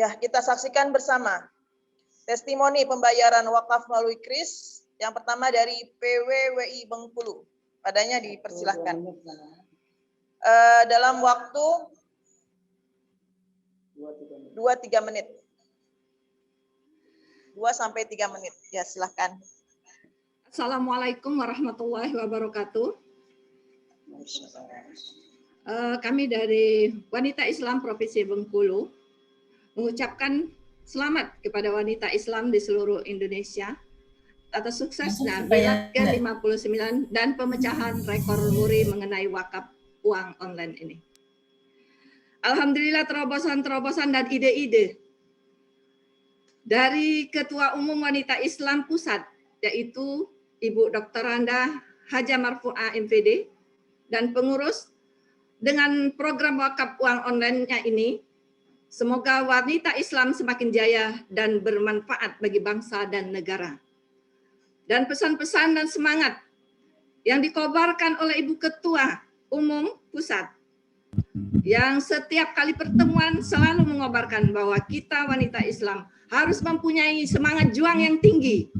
Ya, kita saksikan bersama testimoni pembayaran wakaf melalui KRIS. Yang pertama dari PWWI Bengkulu. Padanya dipersilahkan. Dalam waktu 2-3 menit. 2-3 menit. Ya, silahkan. Assalamualaikum warahmatullahi wabarakatuh. Kami dari Wanita Islam Provinsi Bengkulu mengucapkan selamat kepada wanita Islam di seluruh Indonesia atas suksesnya milad ke-59 dan pemecahan rekor muri mengenai wakaf uang online ini. Alhamdulillah terobosan-terobosan dan ide-ide dari Ketua Umum Wanita Islam Pusat, yaitu Ibu Dr. Randa Haja Marfu'ah MPD, dan pengurus dengan program wakaf uang online-nya ini, semoga wanita Islam semakin jaya dan bermanfaat bagi bangsa dan negara. Dan pesan-pesan dan semangat yang dikobarkan oleh Ibu Ketua Umum Pusat, yang setiap kali pertemuan selalu mengobarkan bahwa kita wanita Islam harus mempunyai semangat juang yang tinggi,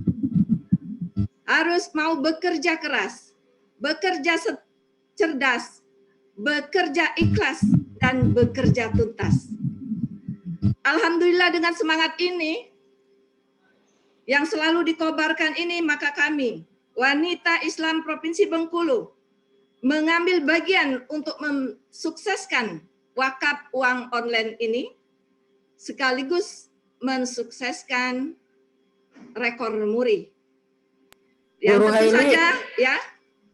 harus mau bekerja keras, bekerja cerdas, bekerja ikhlas, dan bekerja tuntas. Alhamdulillah dengan semangat ini yang selalu dikobarkan ini, maka kami Wanita Islam Provinsi Bengkulu mengambil bagian untuk mensukseskan wakaf uang online ini, sekaligus mensukseskan rekor muri. Yang tentu saja, ya.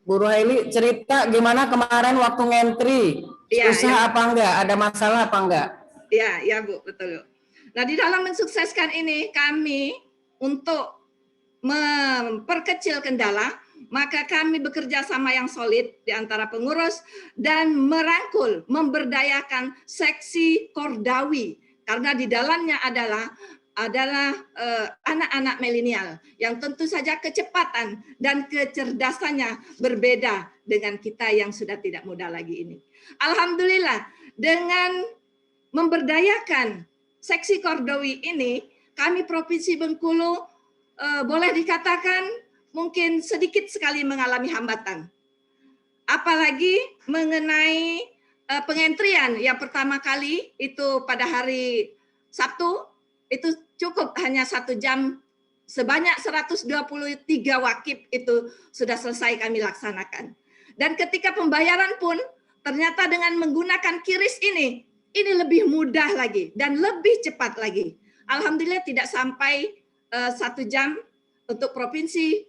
Bu Ruhaili, cerita gimana kemarin waktu ngentri, susah apa enggak, ada masalah apa enggak? Ya Bu, betul. Nah, di dalam mensukseskan ini kami untuk memperkecil kendala, maka kami bekerja sama yang solid di antara pengurus dan merangkul, memberdayakan seksi Kordawi, karena di dalamnya adalah anak-anak milenial yang tentu saja kecepatan dan kecerdasannya berbeda dengan kita yang sudah tidak muda lagi ini. Alhamdulillah dengan memberdayakan seksi Kordawi ini, kami Provinsi Bengkulu boleh dikatakan mungkin sedikit sekali mengalami hambatan. Apalagi mengenai pengentrian yang pertama kali itu pada hari Sabtu, itu cukup hanya 1 jam, sebanyak 123 wakif itu sudah selesai kami laksanakan. Dan ketika pembayaran pun ternyata dengan menggunakan KRIS ini lebih mudah lagi dan lebih cepat lagi. Alhamdulillah tidak sampai 1 jam untuk Provinsi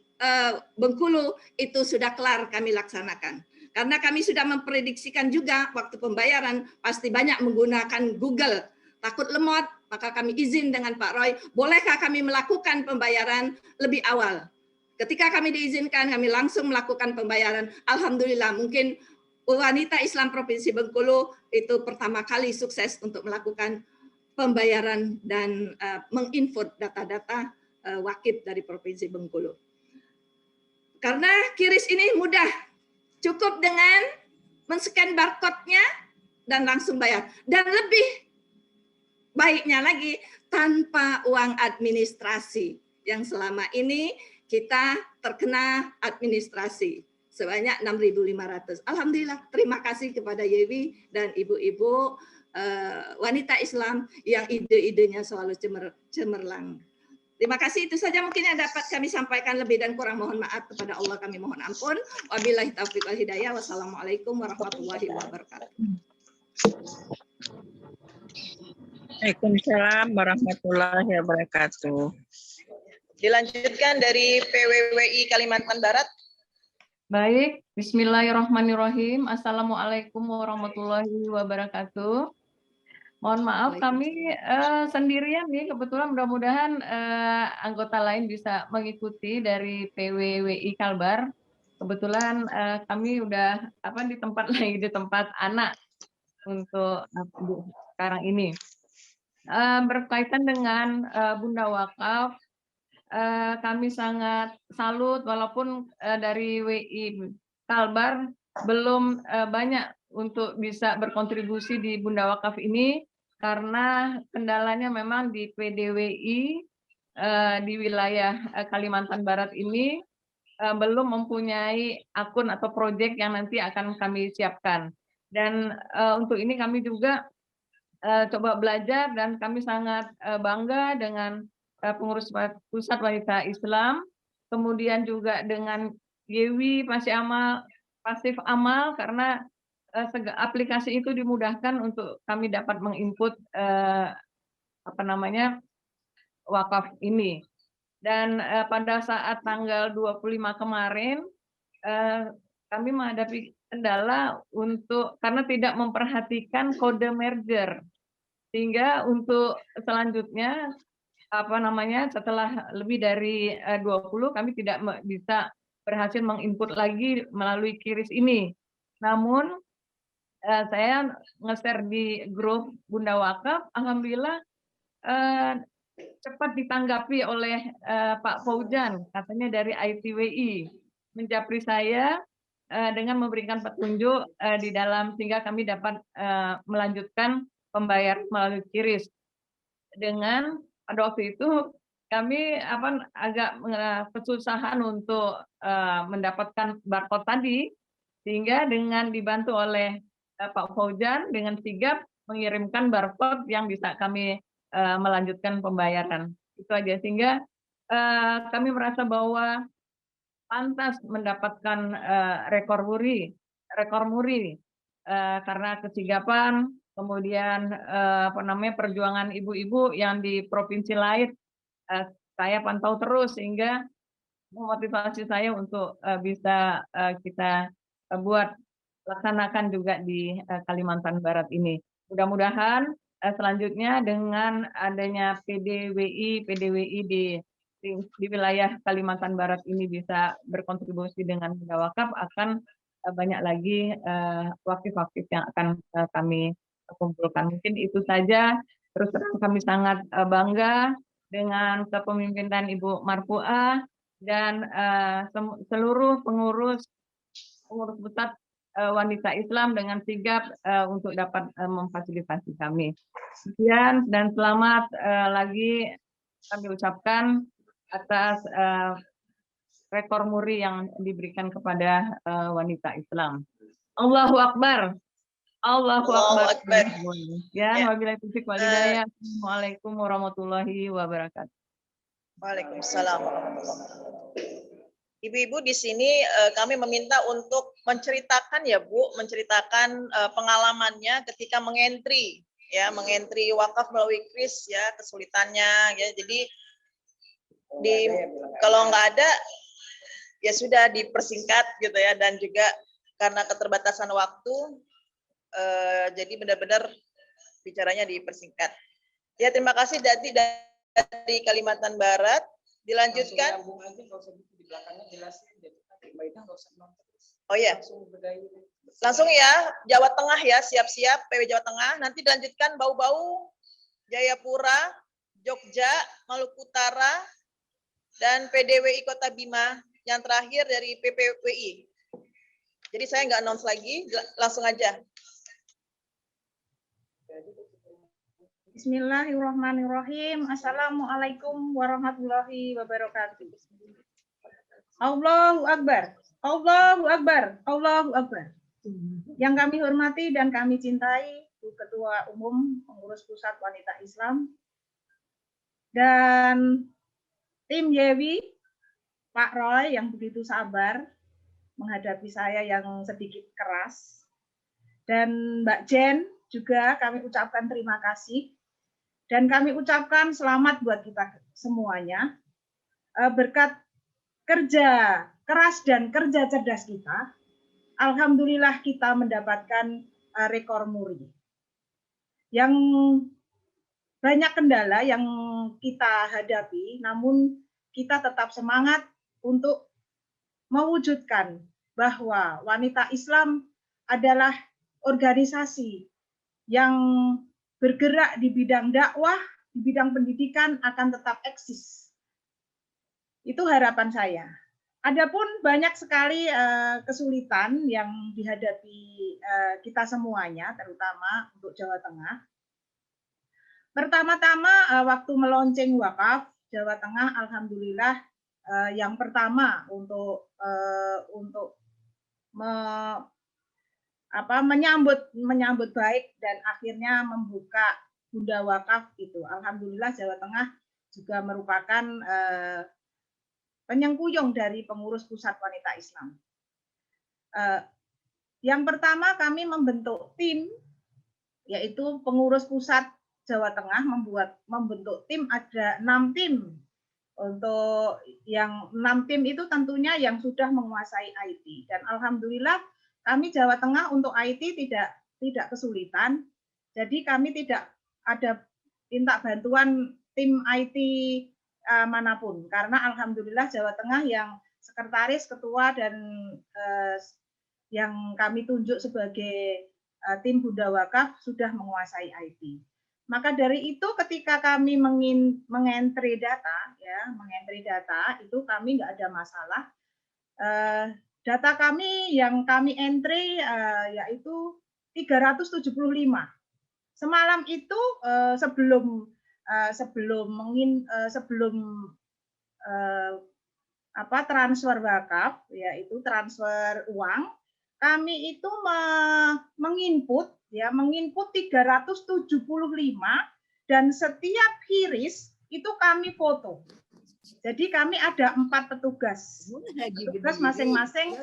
Bengkulu itu sudah kelar kami laksanakan. Karena kami sudah memprediksikan juga waktu pembayaran pasti banyak menggunakan Google. Takut lemot, maka kami izin dengan Pak Roy, bolehkah kami melakukan pembayaran lebih awal? Ketika kami diizinkan, kami langsung melakukan pembayaran. Alhamdulillah, mungkin Wanita Islam Provinsi Bengkulu itu pertama kali sukses untuk melakukan pembayaran dan menginput data-data wakif dari Provinsi Bengkulu. Karena KRIS ini mudah, cukup dengan men-scan barcode-nya dan langsung bayar. Dan lebih baiknya lagi, tanpa uang administrasi yang selama ini kita terkena administrasi sebanyak 6.500. Alhamdulillah, terima kasih kepada Yewi dan ibu-ibu wanita Islam yang ide-idenya selalu cemerlang. Terima kasih, itu saja mungkin yang dapat kami sampaikan, lebih dan kurang mohon maaf kepada Allah kami mohon ampun. Wabillahi taufiq wal hidayah. Wassalamualaikum warahmatullahi wabarakatuh. Waalaikumsalam warahmatullahi wabarakatuh. Dilanjutkan dari PWWI Kalimantan Barat. Baik, bismillahirrahmanirrahim. Assalamualaikum warahmatullahi wabarakatuh. Mohon maaf kami sendirian nih, kebetulan mudah-mudahan anggota lain bisa mengikuti dari PWWI Kalbar. Kebetulan kami udah di tempat anak untuk sekarang ini. Berkaitan dengan Bunda Wakaf, kami sangat salut walaupun dari WI Kalbar belum banyak untuk bisa berkontribusi di Bunda Wakaf ini, karena kendalanya memang di PDWI di wilayah Kalimantan Barat ini belum mempunyai akun atau proyek yang nanti akan kami siapkan. Dan untuk ini kami juga coba belajar dan kami sangat bangga dengan pengurus pusat wanita Islam, kemudian juga dengan Yewi Pasif Amal karena aplikasi itu dimudahkan untuk kami dapat menginput wakaf ini. Dan pada saat tanggal 25 kemarin kami menghadapi kendala karena tidak memperhatikan kode merger, sehingga untuk selanjutnya setelah lebih dari 20 kami tidak bisa berhasil menginput lagi melalui QRIS ini. Namun saya nge-share di grup Bunda Wakaf, alhamdulillah cepat ditanggapi oleh Pak Faujan, katanya dari ITWI, menjapri saya dengan memberikan petunjuk di dalam sehingga kami dapat melanjutkan pembayaran melalui QRIS. Dengan pada waktu itu kami agak kesusahan untuk mendapatkan barcode tadi, sehingga dengan dibantu oleh Pak Faujan dengan sigap mengirimkan barcode yang bisa kami melanjutkan pembayaran. Itu aja, sehingga kami merasa bahwa pantas mendapatkan rekor muri karena kesigapan, kemudian perjuangan ibu-ibu yang di provinsi lain saya pantau terus, sehingga memotivasi saya untuk bisa kita laksanakan juga di Kalimantan Barat ini. Mudah-mudahan selanjutnya dengan adanya PDWI di wilayah Kalimantan Barat ini bisa berkontribusi dengan Bunda Wakaf, akan banyak lagi wakif-wakif yang akan kami kumpulkan. Mungkin itu saja. Terus terang kami sangat bangga dengan kepemimpinan Ibu Marfuah dan seluruh pengurus pusat wanita Islam dengan sigap untuk dapat memfasilitasi kami. Sekian dan selamat lagi kami ucapkan atas rekor muri yang diberikan kepada wanita Islam. Allahu Akbar. Allahu Akbar. Ya, wabillahi taufiq wal hidayah. Assalamualaikum warahmatullahi wabarakatuh. Waalaikumsalam warahmatullahi wabarakatuh. Ibu-ibu di sini kami meminta untuk menceritakan ya Bu, menceritakan pengalamannya ketika mengentri wakaf melalui QRIS ya, kesulitannya ya. Jadi kalau nggak ada ya sudah dipersingkat gitu ya, dan juga karena keterbatasan waktu jadi benar-benar bicaranya dipersingkat. Ya, terima kasih dari Kalimantan Barat. Dilanjutkan. Oh ya, langsung ya, Jawa Tengah ya, siap-siap PW Jawa Tengah. Nanti dilanjutkan Bau-Bau, Jayapura, Jogja, Maluku Utara, dan PDWI Kota Bima. Yang terakhir dari PPWI. Jadi saya nggak announce lagi, langsung aja. Bismillahirrahmanirrahim. Assalamualaikum warahmatullahi wabarakatuh. Allahu Akbar. Allahu Akbar. Allahu Akbar. Yang kami hormati dan kami cintai Bu Ketua Umum Pengurus Pusat Wanita Islam dan tim Yewi, Pak Roy yang begitu sabar menghadapi saya yang sedikit keras, dan Mbak Jen juga kami ucapkan terima kasih. Dan kami ucapkan selamat buat kita semuanya. Berkat kerja keras dan kerja cerdas kita, alhamdulillah kita mendapatkan rekor muri. Yang banyak kendala yang kita hadapi, namun kita tetap semangat untuk mewujudkan bahwa wanita Islam adalah organisasi yang bergerak di bidang dakwah, di bidang pendidikan akan tetap eksis. Itu harapan saya. Adapun banyak sekali kesulitan yang dihadapi kita semuanya, terutama untuk Jawa Tengah. Pertama-tama waktu melonceng wakaf Jawa Tengah, alhamdulillah yang pertama untuk menyambut baik dan akhirnya membuka Bunda Wakaf itu. Alhamdulillah Jawa Tengah juga merupakan penyengkuyung dari pengurus pusat wanita Islam. Yang pertama kami membentuk tim, yaitu pengurus pusat Jawa Tengah membentuk tim, ada 6 tim. Untuk yang 6 tim itu tentunya yang sudah menguasai IT, dan alhamdulillah kami Jawa Tengah untuk IT tidak kesulitan. Jadi kami tidak ada minta bantuan tim IT manapun, karena alhamdulillah Jawa Tengah yang sekretaris, ketua, dan yang kami tunjuk sebagai tim Bunda Wakaf sudah menguasai IT. Maka dari itu ketika kami mengentry data, itu kami nggak ada masalah. Data kami yang kami entry yaitu 375. Semalam itu sebelum transfer wakaf, yaitu transfer uang, kami itu menginput 375, dan setiap kiris itu kami foto. Jadi kami ada 4 petugas. Petugas masing-masing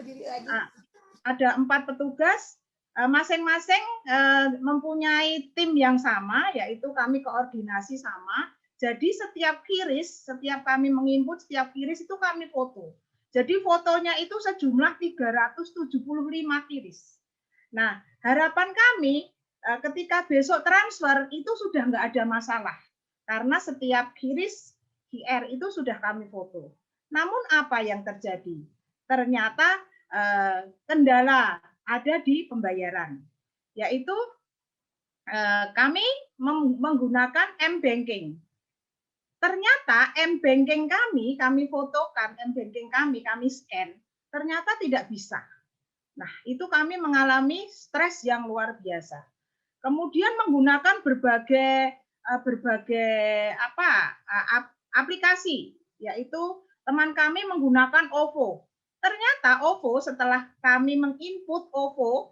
ada 4 petugas, masing-masing mempunyai tim yang sama, yaitu kami koordinasi sama. Jadi setiap kiris, setiap kami menginput setiap kiris itu kami foto. Jadi fotonya itu sejumlah 375 kiris. Nah, harapan kami ketika besok transfer itu sudah nggak ada masalah, karena setiap kiris QR itu sudah kami foto. Namun apa yang terjadi? Ternyata kendala ada di pembayaran, yaitu kami menggunakan M-Banking. Ternyata M-Banking kami fotokan, M-Banking kami scan, ternyata tidak bisa. Nah, itu kami mengalami stres yang luar biasa. Kemudian menggunakan berbagai aplikasi, yaitu teman kami menggunakan OVO. Ternyata OVO setelah kami menginput OVO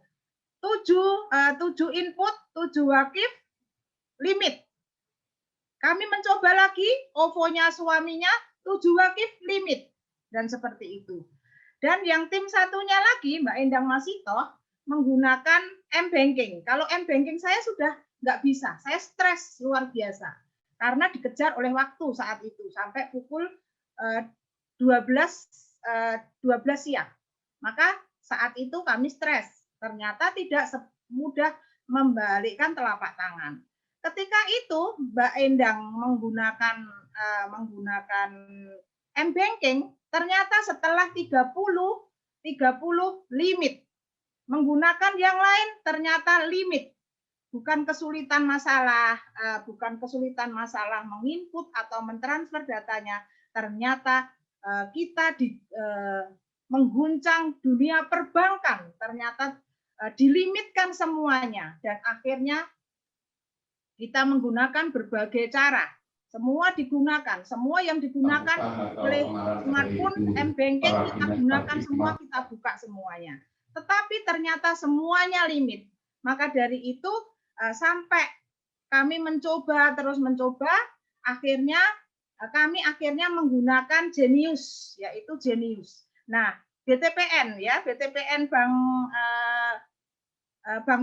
7 input, 7 wakif limit. Kami mencoba lagi OVO-nya suaminya 7 wakif limit, dan seperti itu. Dan yang tim satunya lagi, Mbak Endang Masito, menggunakan M-Banking. Kalau M-Banking saya sudah nggak bisa, saya stres luar biasa. Karena dikejar oleh waktu saat itu, sampai pukul 12 siang. Maka saat itu kami stres. Ternyata tidak semudah membalikkan telapak tangan. Ketika itu Mbak Endang menggunakan M-Banking, ternyata setelah 30 limit. Menggunakan yang lain ternyata limit. Bukan kesulitan masalah menginput atau mentransfer datanya. Ternyata kita mengguncang dunia perbankan. Ternyata dilimitkan semuanya, dan akhirnya kita menggunakan berbagai cara. Semua digunakan, semua yang digunakan oleh smartphone, M-Banking kita gunakan semua, kita buka semuanya. Tetapi ternyata semuanya limit. Maka dari itu sampai kami terus mencoba, kami akhirnya menggunakan Genius, yaitu Genius. Nah, BTPN Bank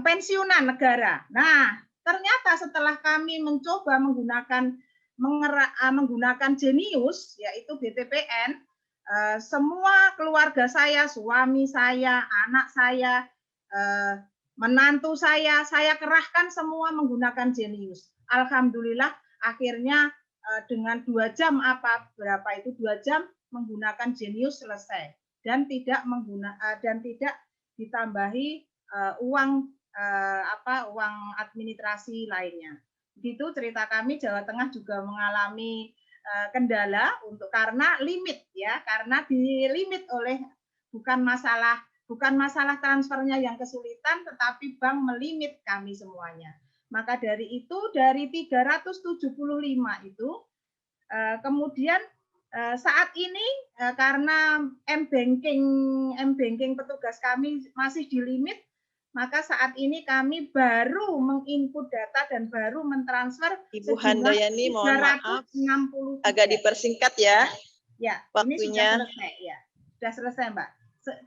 Pensiunan Negara. Nah, ternyata setelah kami mencoba menggunakan Genius, yaitu BTPN, semua keluarga saya, suami saya, anak saya, menantu saya kerahkan semua menggunakan Genius. Alhamdulillah akhirnya dengan 2 jam 2 jam menggunakan Genius selesai, dan tidak ditambahi uang administrasi lainnya. Begitu cerita kami. Jawa Tengah juga mengalami kendala karena limit, karena dilimit oleh bukan masalah transfernya yang kesulitan, tetapi bank melimit kami semuanya. Maka dari itu dari 375 itu kemudian saat ini karena m-banking petugas kami masih di limit, maka saat ini kami baru menginput data dan baru mentransfer Ibu Handayani, mohon maaf, 363. agak dipersingkat ya. Ya, waktunya. ini sudah selesai ya. Sudah selesai, Mbak.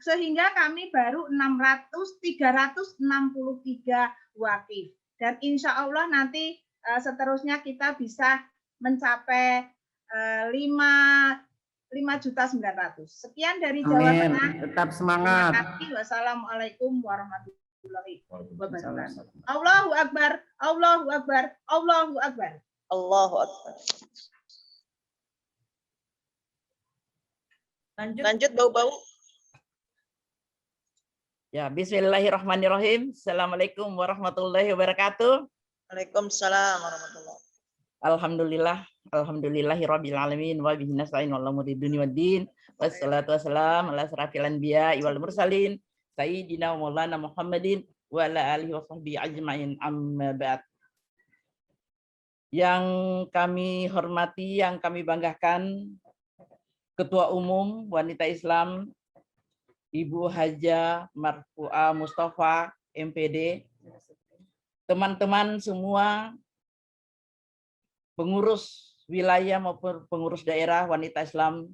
Sehingga kami baru 363 wakif. Dan insya Allah nanti seterusnya kita bisa mencapai 5.900.000. Sekian dari Jawa Amin. Tengah. Tetap semangat. Terima kasih. Wassalamualaikum warahmatullahi wabarakatuh. Allahu Akbar, Allahu Akbar, Allahu Akbar. Allahu Akbar. Lanjut bau-bau. Ya, bismillahirrahmanirrahim. Assalamualaikum warahmatullahi wabarakatuh. Waalaikumsalam warahmatullahi. Alhamdulillah, alhamdulillahirabbil alamin wa bihi nasta'in wal umuri dunya waddin. Wassalatu wassalamu ala asrafil anbiya wal mursalin sayyidina wa maulana Muhammadin wa ala alihi washabbihi ajmain, amma ba'd. Yang kami hormati, yang kami banggakan, Ketua Umum Wanita Islam Ibu Haja Marfu'ah Mustafa MPD, teman-teman semua pengurus wilayah maupun pengurus daerah wanita Islam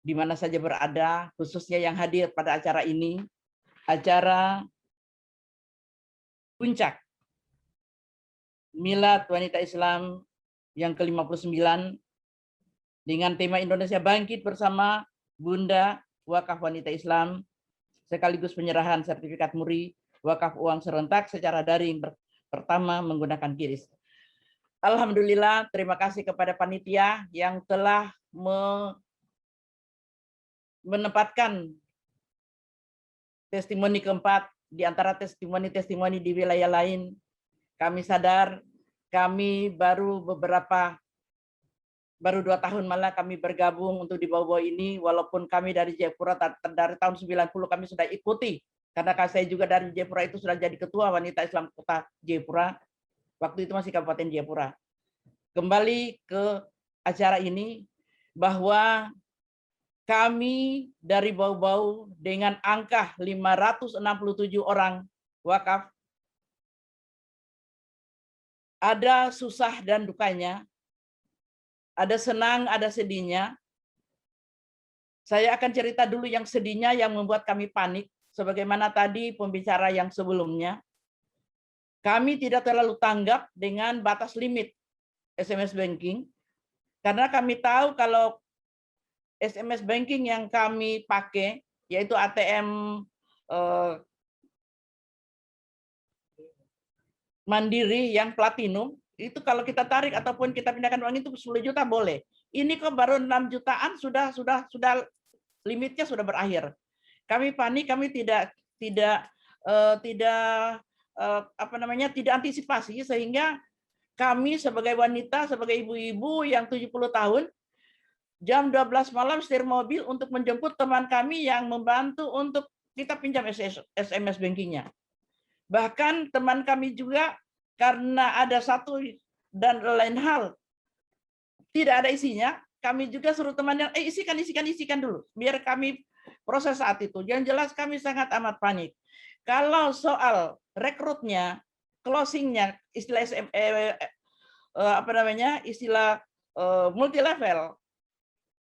di mana saja berada, khususnya yang hadir pada acara ini, acara puncak Milad Wanita Islam yang ke-59 dengan tema Indonesia Bangkit Bersama Bunda Wakaf Wanita Islam, sekaligus penyerahan sertifikat MURI wakaf uang serentak secara daring pertama menggunakan QRIS. Alhamdulillah, terima kasih kepada panitia yang telah menempatkan testimoni keempat di antara testimoni-testimoni di wilayah lain. Kami sadar kami baru 2 tahun malah kami bergabung untuk di bawah ini, walaupun kami dari Jayapura dari tahun 90 kami sudah ikuti, karena saya juga dari Jayapura itu sudah jadi ketua wanita Islam Kota Jayapura, waktu itu masih Kabupaten Jayapura. Kembali ke acara ini, bahwa kami dari Bau-Bau dengan angka 567 orang wakaf, ada susah dan dukanya, ada senang, ada sedihnya. Saya akan cerita dulu yang sedihnya yang membuat kami panik. Sebagaimana tadi pembicara yang sebelumnya, kami tidak terlalu tanggap dengan batas limit SMS banking, karena kami tahu kalau SMS banking yang kami pakai, yaitu ATM Mandiri yang platinum, itu kalau kita tarik ataupun kita pindahkan uang itu 10 juta boleh. Ini kok baru 6 jutaan sudah limitnya sudah berakhir. Kami panik, kami tidak antisipasi, sehingga kami sebagai wanita, sebagai ibu-ibu yang 70 tahun, jam 12 malam setir mobil untuk menjemput teman kami yang membantu untuk kita pinjam SMS bankingnya. Bahkan teman kami juga, karena ada satu dan lain hal tidak ada isinya, kami juga suruh temannya, isikan dulu, biar kami proses saat itu. Yang jelas kami sangat amat panik. Kalau soal rekrutnya, closingnya, istilah istilah multi level,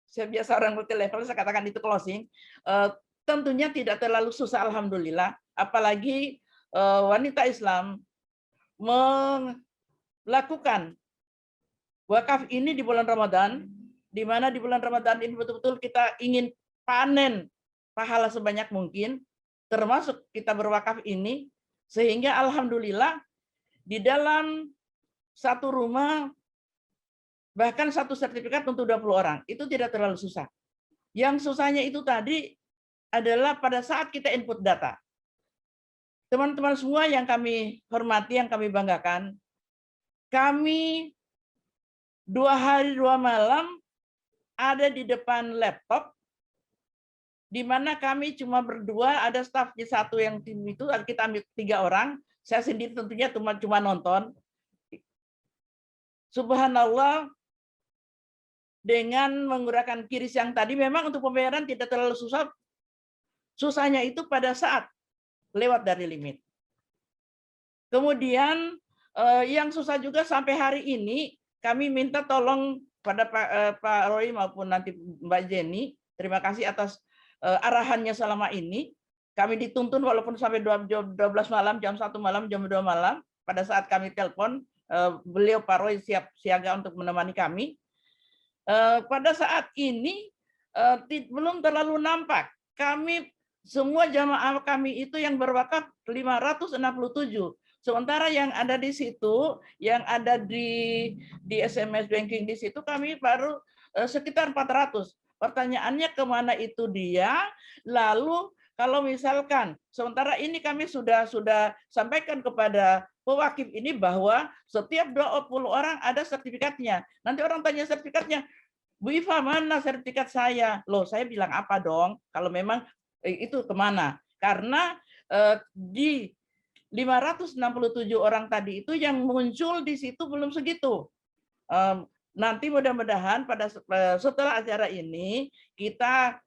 saya biasa orang multi level, saya katakan itu closing, tentunya tidak terlalu susah, alhamdulillah. Apalagi wanita Islam melakukan wakaf ini di bulan Ramadan, di mana di bulan Ramadan ini betul-betul kita ingin panen pahala sebanyak mungkin, termasuk kita berwakaf ini, sehingga alhamdulillah di dalam satu rumah bahkan satu sertifikat untuk 20 orang, itu tidak terlalu susah. Yang susahnya itu tadi adalah pada saat kita input data. Teman-teman semua yang kami hormati, yang kami banggakan, kami 2 hari 2 malam ada di depan laptop, di mana kami cuma berdua, ada staf di satu yang tim itu, kita ambil 3 orang, Saya sendiri tentunya cuma nonton. Subhanallah, dengan menggunakan kiris yang tadi memang untuk pembayaran tidak terlalu susah. Susahnya itu pada saat lewat dari limit. Kemudian yang susah juga sampai hari ini kami minta tolong pada Pak Roy maupun nanti Mbak Jenny, terima kasih atas arahannya selama ini. Kami dituntun walaupun sampai 12 malam, jam 1 malam, jam 2 malam. Pada saat kami telepon, beliau Pak Roy siap siaga untuk menemani kami. Pada saat ini belum terlalu nampak. Kami semua jamaah kami itu yang berwakaf 567. Sementara yang ada di situ, yang ada di SMS banking di situ kami baru sekitar 400. Pertanyaannya kemana itu dia? Lalu kalau misalkan sementara ini kami sudah sampaikan kepada pewakif ini bahwa setiap 20 orang ada sertifikatnya. Nanti orang tanya sertifikatnya, Bu Iva, mana sertifikat saya? Loh, saya bilang apa dong? Kalau memang itu kemana? Karena di 567 orang tadi itu yang muncul di situ belum segitu. Nanti mudah-mudahan setelah acara ini kita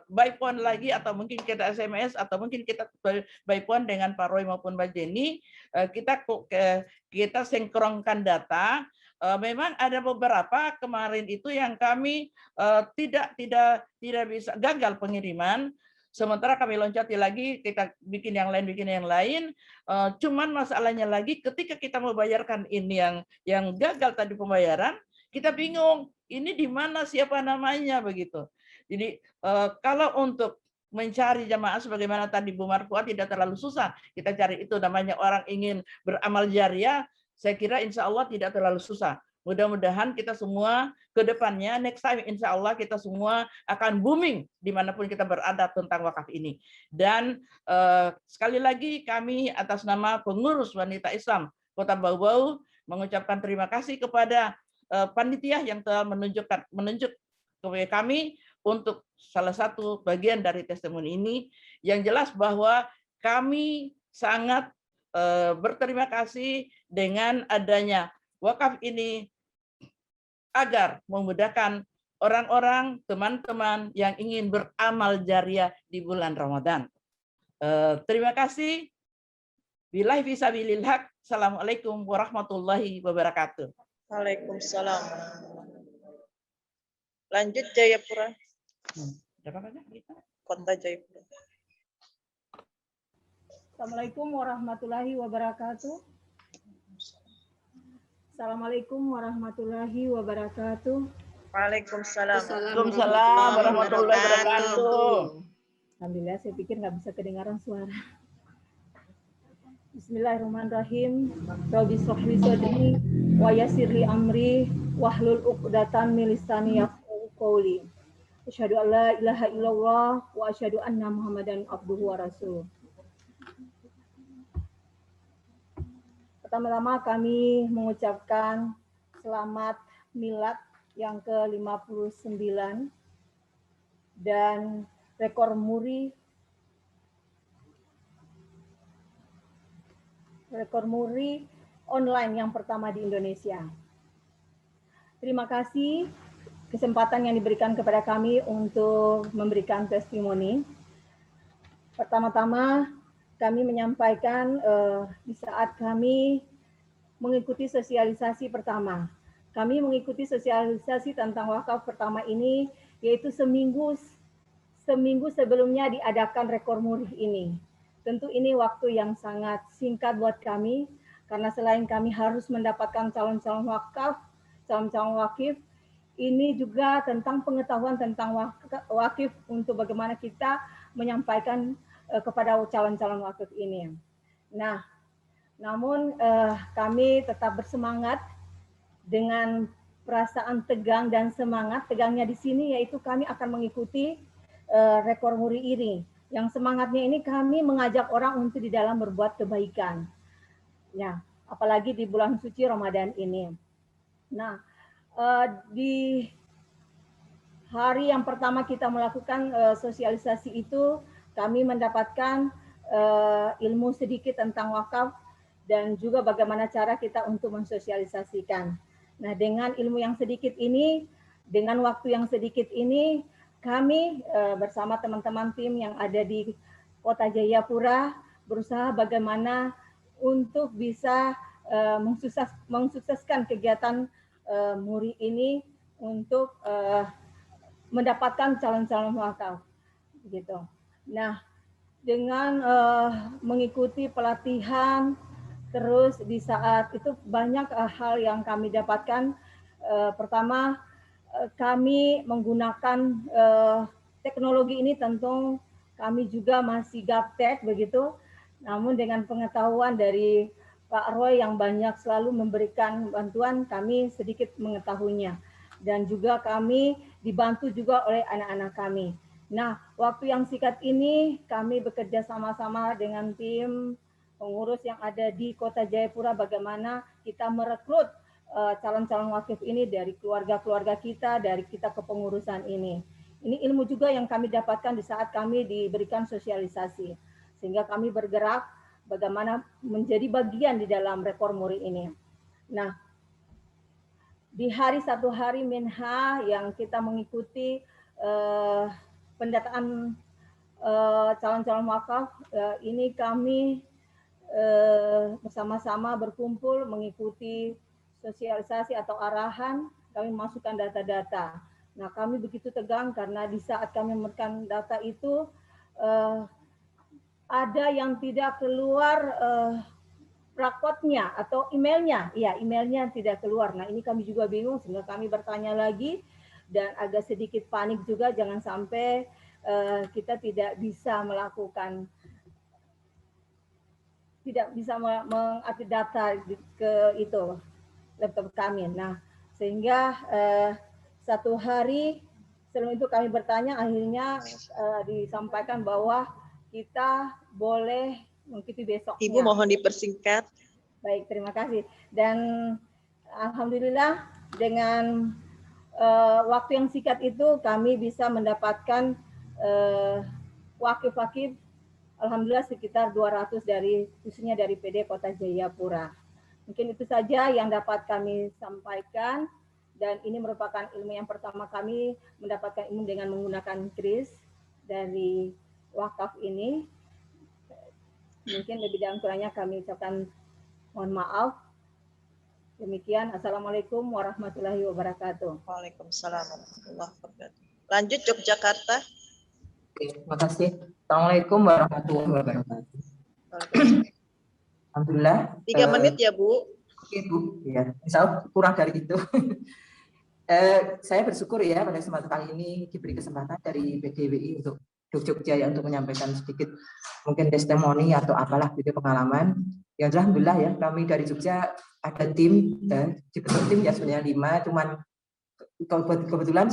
by phone lagi atau mungkin kita SMS atau mungkin kita by phone dengan Pak Roy maupun Mbak Jenny, kita sinkronkan data. Memang ada beberapa kemarin itu yang kami tidak bisa, gagal pengiriman. Sementara kami loncati lagi, kita bikin yang lain. Cuman masalahnya lagi ketika kita membayarkan ini yang gagal tadi pembayaran, kita bingung ini di mana, siapa namanya begitu. Jadi kalau untuk mencari jamaah sebagaimana tadi Bu Marfua tidak terlalu susah. Kita cari itu namanya orang ingin beramal jariah, saya kira insya Allah tidak terlalu susah. Mudah-mudahan kita semua ke depannya, next time insya Allah kita semua akan booming dimanapun kita berada tentang wakaf ini. Dan sekali lagi kami atas nama pengurus wanita Islam Kota Bau-Bau mengucapkan terima kasih kepada panitia yang telah menunjuk kepada kami untuk salah satu bagian dari testimoni ini. Yang jelas bahwa kami sangat berterima kasih dengan adanya wakaf ini agar memudahkan orang-orang, teman-teman yang ingin beramal jariah di bulan Ramadan. Terima kasih. Billahi fisabilil haq. Assalamualaikum warahmatullahi wabarakatuh. Waalaikumsalam. Lanjut Jayapura. Kota Jayapura. Assalamualaikum warahmatullahi wabarakatuh. Assalamualaikum warahmatullahi wabarakatuh. Waalaikumsalam. Waalaikumsalam warahmatullahi wabarakatuh. Alhamdulillah, saya pikir nggak bisa kedengaran suara. Bismillahirrahmanirrahim. Rabbi shrahli sadri wa yassirli amri wahlul 'uqdatam min lisani yafqahu qawli. Asyhadu an la ilaha illallah wa asyhadu anna Muhammadan abduhu wa rasuluh. Pertama-tama kami mengucapkan selamat milad yang ke-59 dan rekor muri online yang pertama di Indonesia. Terima kasih kesempatan yang diberikan kepada kami untuk memberikan testimoni. Pertama-tama kami menyampaikan di saat kami mengikuti sosialisasi pertama. Kami mengikuti sosialisasi tentang wakaf pertama ini, yaitu seminggu sebelumnya diadakan rekor muri ini. Tentu ini waktu yang sangat singkat buat kami, karena selain kami harus mendapatkan calon-calon wakif, ini juga tentang pengetahuan tentang wakif untuk bagaimana kita menyampaikan kepada calon-calon wakif ini. Nah, namun kami tetap bersemangat dengan perasaan tegang dan semangat. Tegangnya di sini yaitu kami akan mengikuti rekor muri ini. Yang semangatnya ini kami mengajak orang untuk di dalam berbuat kebaikan. Ya, apalagi di bulan suci Ramadan ini. Nah, di hari yang pertama kita melakukan sosialisasi itu, kami mendapatkan ilmu sedikit tentang wakaf dan juga bagaimana cara kita untuk mensosialisasikan. Nah, dengan ilmu yang sedikit ini, dengan waktu yang sedikit ini, kami bersama teman-teman tim yang ada di Kota Jayapura berusaha bagaimana untuk bisa mensukseskan kegiatan MURI ini untuk mendapatkan calon-calon wakaf, gitu. Nah, dengan mengikuti pelatihan, terus di saat itu banyak hal yang kami dapatkan. Pertama, kami menggunakan teknologi ini tentu kami juga masih gaptek begitu. Namun dengan pengetahuan dari Pak Roy yang banyak selalu memberikan bantuan, kami sedikit mengetahuinya. Dan juga kami dibantu juga oleh anak-anak kami. Nah, waktu yang singkat ini kami bekerja sama-sama dengan tim pengurus yang ada di Kota Jayapura bagaimana kita merekrut calon-calon wakif ini dari keluarga-keluarga kita, dari kita kepengurusan ini. Ini ilmu juga yang kami dapatkan di saat kami diberikan sosialisasi. Sehingga kami bergerak bagaimana menjadi bagian di dalam rekor MURI ini. Nah, di satu hari Minha yang kita mengikuti pendataan calon-calon wakaf, ini kami bersama-sama berkumpul mengikuti sosialisasi atau arahan, kami masukkan data-data. Nah, kami begitu tegang karena di saat kami memberikan data itu ada yang tidak keluar raportnya atau emailnya, ya emailnya tidak keluar. Nah, ini kami juga bingung sehingga kami bertanya lagi dan agak sedikit panik juga jangan sampai kita tidak bisa melakukan, tidak bisa mengupdate data ke itu laptop kami. Nah, sehingga satu hari sebelum itu kami bertanya, akhirnya disampaikan bahwa kita boleh mengikuti besoknya. Ibu mohon dipersingkat. Baik, terima kasih. Dan alhamdulillah dengan waktu yang singkat itu kami bisa mendapatkan wakif-wakif, alhamdulillah sekitar 200 khususnya dari PD Kota Jayapura. Mungkin itu saja yang dapat kami sampaikan, dan ini merupakan ilmu yang pertama kami mendapatkan ilmu dengan menggunakan kris dari wakaf ini. Mungkin lebih dan kurangnya kami ucapkan mohon maaf. Demikian, Assalamualaikum warahmatullahi wabarakatuh. Waalaikumsalam warahmatullahi wabarakatuh. Lanjut Yogyakarta. Oke, terima kasih. Assalamualaikum warahmatullahi wabarakatuh. Alhamdulillah. 3 menit ya Bu. Oke Bu, ya, insya Allah kurang dari itu. Saya bersyukur ya pada kesempatan kali ini diberi kesempatan dari PDWI untuk Jogja ya untuk menyampaikan sedikit mungkin testimoni atau apalah gitu pengalaman. Yang alhamdulillah ya kami dari Jogja ada tim dan dibentuk tim ya sebenarnya 5, cuman kebetulan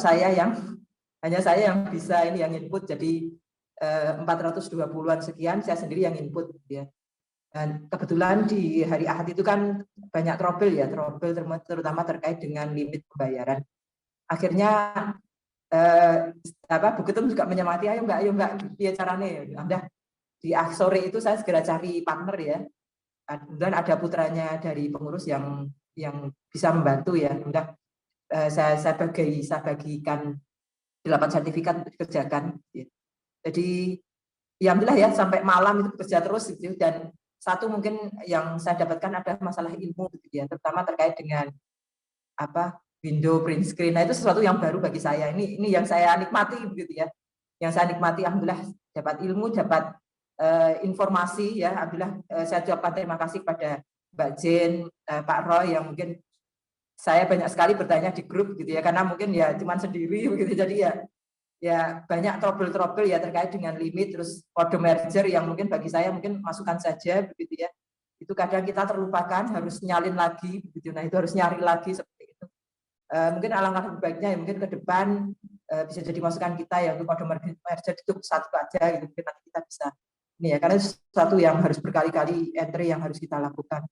hanya saya yang bisa ini yang input, jadi 420-an sekian saya sendiri yang input ya. Dan kebetulan di hari Ahad itu kan banyak trouble terutama terkait dengan limit pembayaran. Akhirnya Bu Ketum juga menyemangati, ayo enggak dia caranya udah di sore itu saya segera cari partner ya. Kemudian ada putranya dari pengurus yang bisa membantu ya. Udah saya bagikan 8 sertifikat untuk dikerjakan. Jadi ya alhamdulillah ya sampai malam itu bekerja terus gitu. Dan satu mungkin yang saya dapatkan adalah masalah ilmu gitu ya, terutama terkait dengan window print screen. Nah, itu sesuatu yang baru bagi saya. Ini yang saya nikmati begitu ya. Yang saya nikmati alhamdulillah dapat ilmu, dapat informasi ya. Alhamdulillah saya ucapkan terima kasih pada Mbak Jen, Pak Roy yang mungkin saya banyak sekali bertanya di grup gitu ya, karena mungkin ya cuman sendiri begitu. Jadi ya banyak trouble ya terkait dengan limit, terus kode merger yang mungkin bagi saya mungkin masukan saja begitu ya. Itu kadang kita terlupakan, harus nyalin lagi begitu. Nah, itu harus nyari lagi seperti itu. Mungkin alangkah lebih baiknya ya mungkin ke depan bisa jadi masukan kita ya untuk kode merger itu satu aja gitu, mungkin nanti kita bisa ini ya, karena itu sesuatu yang harus berkali-kali entry yang harus kita lakukan.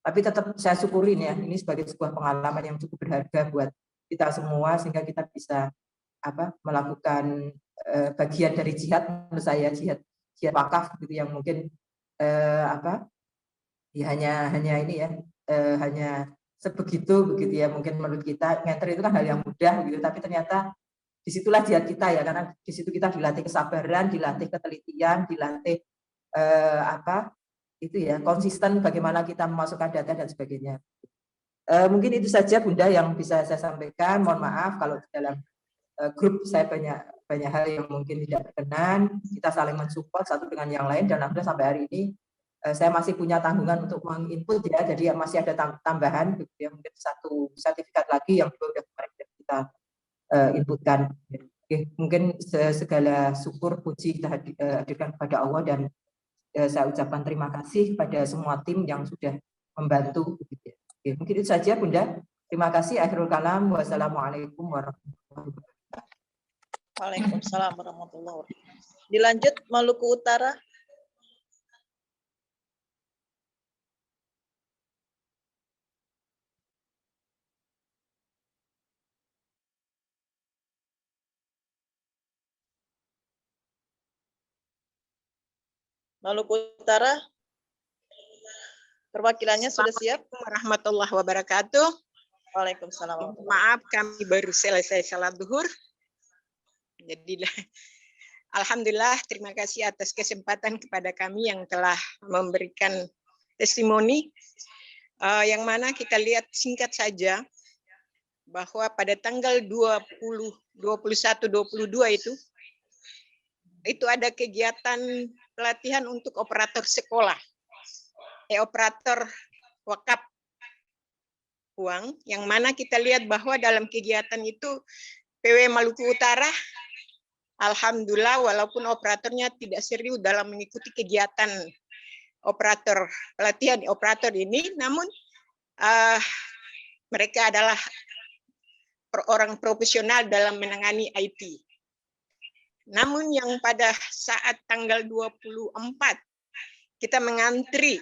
Tapi tetap saya syukurin ya, ini sebagai sebuah pengalaman yang cukup berharga buat kita semua sehingga kita bisa melakukan bagian dari jihad menurut saya, jihad wakaf gitu yang mungkin ya hanya ini ya, hanya sebegitu begitu ya, mungkin menurut kita ngenter itu kan hal yang mudah gitu, tapi ternyata disitulah jihad kita ya, karena di situ kita dilatih kesabaran, dilatih ketelitian, dilatih itu ya, konsisten bagaimana kita memasukkan data dan sebagainya. Mungkin itu saja Bunda yang bisa saya sampaikan. Mohon maaf kalau di dalam grup saya banyak hal yang mungkin tidak berkenan. Kita saling mensupport satu dengan yang lain, dan alhamdulillah sampai hari ini saya masih punya tanggungan untuk menginput ya, jadi masih ada tambahan ya, mungkin 1 sertifikat lagi yang sudah kemarin kita inputkan. Oke, mungkin segala syukur puji kita hadirkan kepada Allah, dan saya ucapkan terima kasih kepada semua tim yang sudah membantu. Oke, mungkin itu saja Bunda. Terima kasih. Akhirul kalam. Wassalamualaikum warahmatullahi wabarakatuh. Waalaikumsalam warahmatullahi wabarakatuh. Dilanjut Maluku Utara. Maluku Utara, perwakilannya sudah siap? Assalamualaikum warahmatullahi wabarakatuh. Waalaikumsalam. Maaf, kami baru selesai salat zuhur. Jadi, alhamdulillah, terima kasih atas kesempatan kepada kami yang telah memberikan testimoni. Yang mana kita lihat singkat saja bahwa pada tanggal 20, 21, 22 itu ada kegiatan pelatihan untuk operator sekolah, operator wakaf uang, yang mana kita lihat bahwa dalam kegiatan itu PW Maluku Utara, alhamdulillah walaupun operatornya tidak serius dalam mengikuti kegiatan operator pelatihan operator ini, namun mereka adalah orang profesional dalam menangani IT. Namun yang pada saat tanggal 24 kita mengantri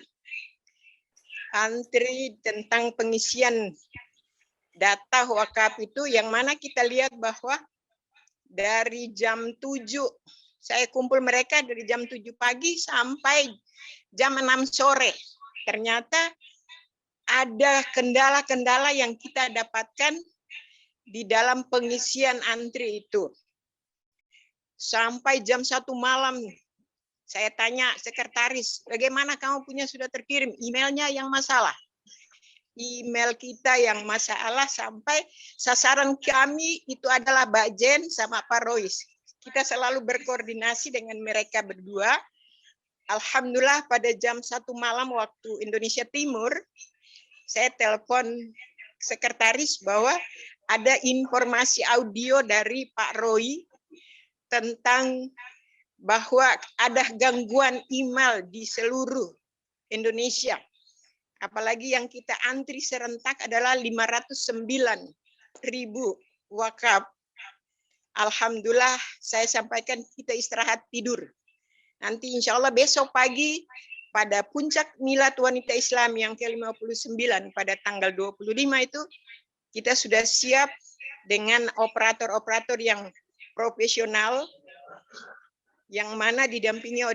tentang pengisian data wakaf itu, yang mana kita lihat bahwa dari jam 7 saya kumpul mereka dari jam 7 pagi sampai jam 6 sore. Ternyata ada kendala-kendala yang kita dapatkan di dalam pengisian antri itu. Sampai jam 1 malam saya tanya sekretaris, bagaimana kamu punya sudah terkirim? Emailnya yang masalah. Email kita yang masalah, sampai sasaran kami itu adalah Mbak Jen sama Pak Rois. Kita selalu berkoordinasi dengan mereka berdua. Alhamdulillah pada jam 1 malam waktu Indonesia Timur, saya telepon sekretaris bahwa ada informasi audio dari Pak Roy tentang bahwa ada gangguan email di seluruh Indonesia. Apalagi yang kita antri serentak adalah 509.000 wakaf. Alhamdulillah, saya sampaikan kita istirahat tidur. Nanti insya Allah besok pagi pada puncak Milad Wanita Islam yang ke-59 pada tanggal 25 itu, kita sudah siap dengan operator-operator yang profesional, yang mana didampingi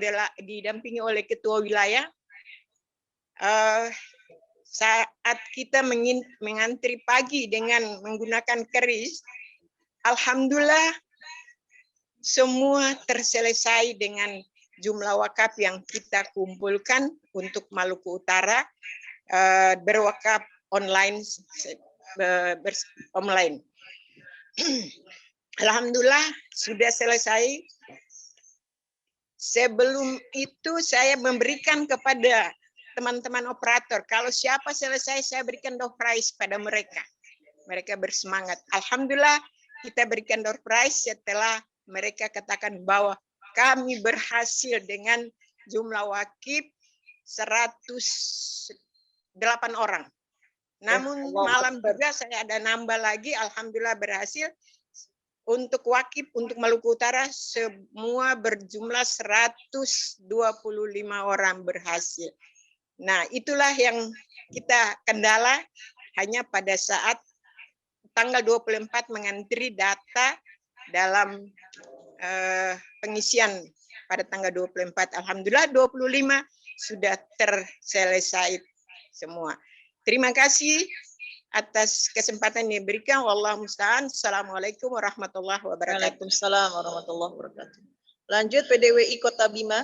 oleh ketua wilayah. Saat kita mengantri pagi dengan menggunakan keris, alhamdulillah semua terselesai dengan jumlah wakaf yang kita kumpulkan untuk Maluku Utara berwakaf online. Alhamdulillah sudah selesai. Sebelum itu saya memberikan kepada teman-teman operator, kalau siapa selesai saya berikan door prize pada mereka. Mereka bersemangat. Alhamdulillah kita berikan door prize setelah mereka katakan bahwa kami berhasil dengan jumlah wakif 108 orang. Namun malam juga saya ada nambah lagi, alhamdulillah berhasil. Untuk wakif untuk Maluku Utara semua berjumlah 125 orang berhasil. Nah, itulah yang kita kendala hanya pada saat tanggal 24 mengantri data dalam pengisian pada tanggal 24. Alhamdulillah 25 sudah terselesai semua. Terima kasih atas kesempatan yang diberikan. Wallahu musta'an. Assalamualaikum warahmatullahi wabarakatuh. Waalaikumsalam warahmatullahi wabarakatuh. Lanjut PDWI Kota Bima.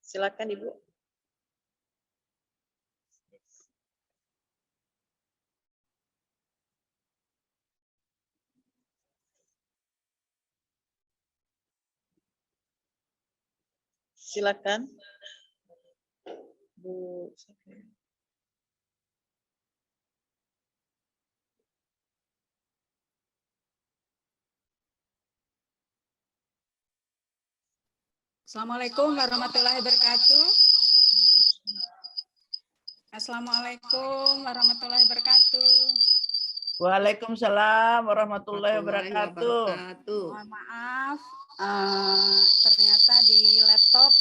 Silakan Ibu. Silakan. Bu. Assalamualaikum warahmatullahi wabarakatuh. Assalamualaikum warahmatullahi wabarakatuh. Waalaikumsalam warahmatullahi wabarakatuh. Mohon maaf, ternyata di laptop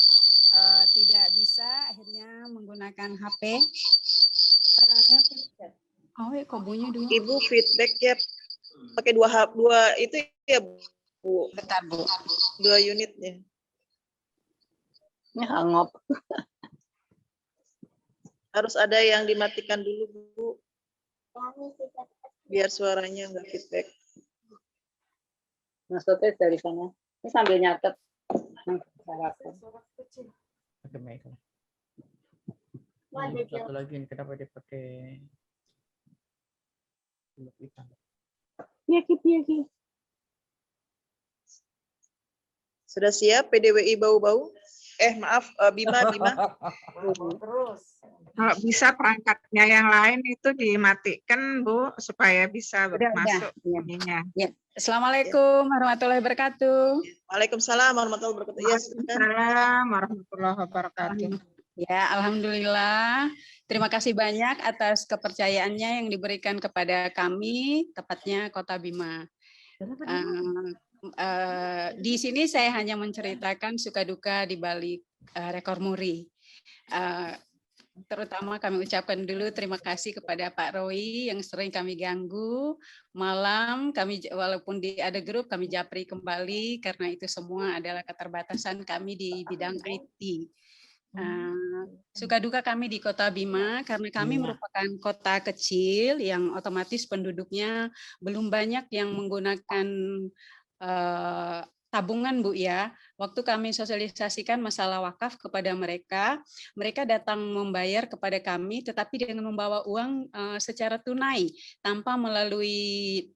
tidak bisa, akhirnya menggunakan HP. Oh, kok bunyi dulu? Ibu feedback ya pakai dua itu ya Bu. Bentar Bu. 2 unitnya. Ini hangop. Harus ada yang dimatikan dulu Bu. Biar suaranya nggak feedback. Maksudnya dari sana. Ini sambil nyatet. Oke, baiklah. Satu lagi ini kenapa dia pakai Sudah siap PDWI bau-bau? Maaf, Bima. Terus. Kalau bisa perangkatnya yang lain itu dimatikan, Bu, supaya bisa masuk ininya. Ya. Assalamualaikum warahmatullahi wabarakatuh. Waalaikumsalam warahmatullahi wabarakatuh. Ya, Waalaikumsalam warahmatullahi wabarakatuh. Ya, alhamdulillah. Terima kasih banyak atas kepercayaannya yang diberikan kepada kami, tepatnya Kota Bima. Di sini saya hanya menceritakan suka duka di balik rekor muri. Terutama kami ucapkan dulu terima kasih kepada Pak Roy yang sering kami ganggu malam. Kami walaupun ada grup kami japri kembali karena itu semua adalah keterbatasan kami di bidang IT. Suka duka kami di Kota Bima karena kami merupakan kota kecil yang otomatis penduduknya belum banyak yang menggunakan tabungan Bu ya. Waktu kami sosialisasikan masalah wakaf kepada mereka, mereka datang membayar kepada kami tetapi dengan membawa uang secara tunai tanpa melalui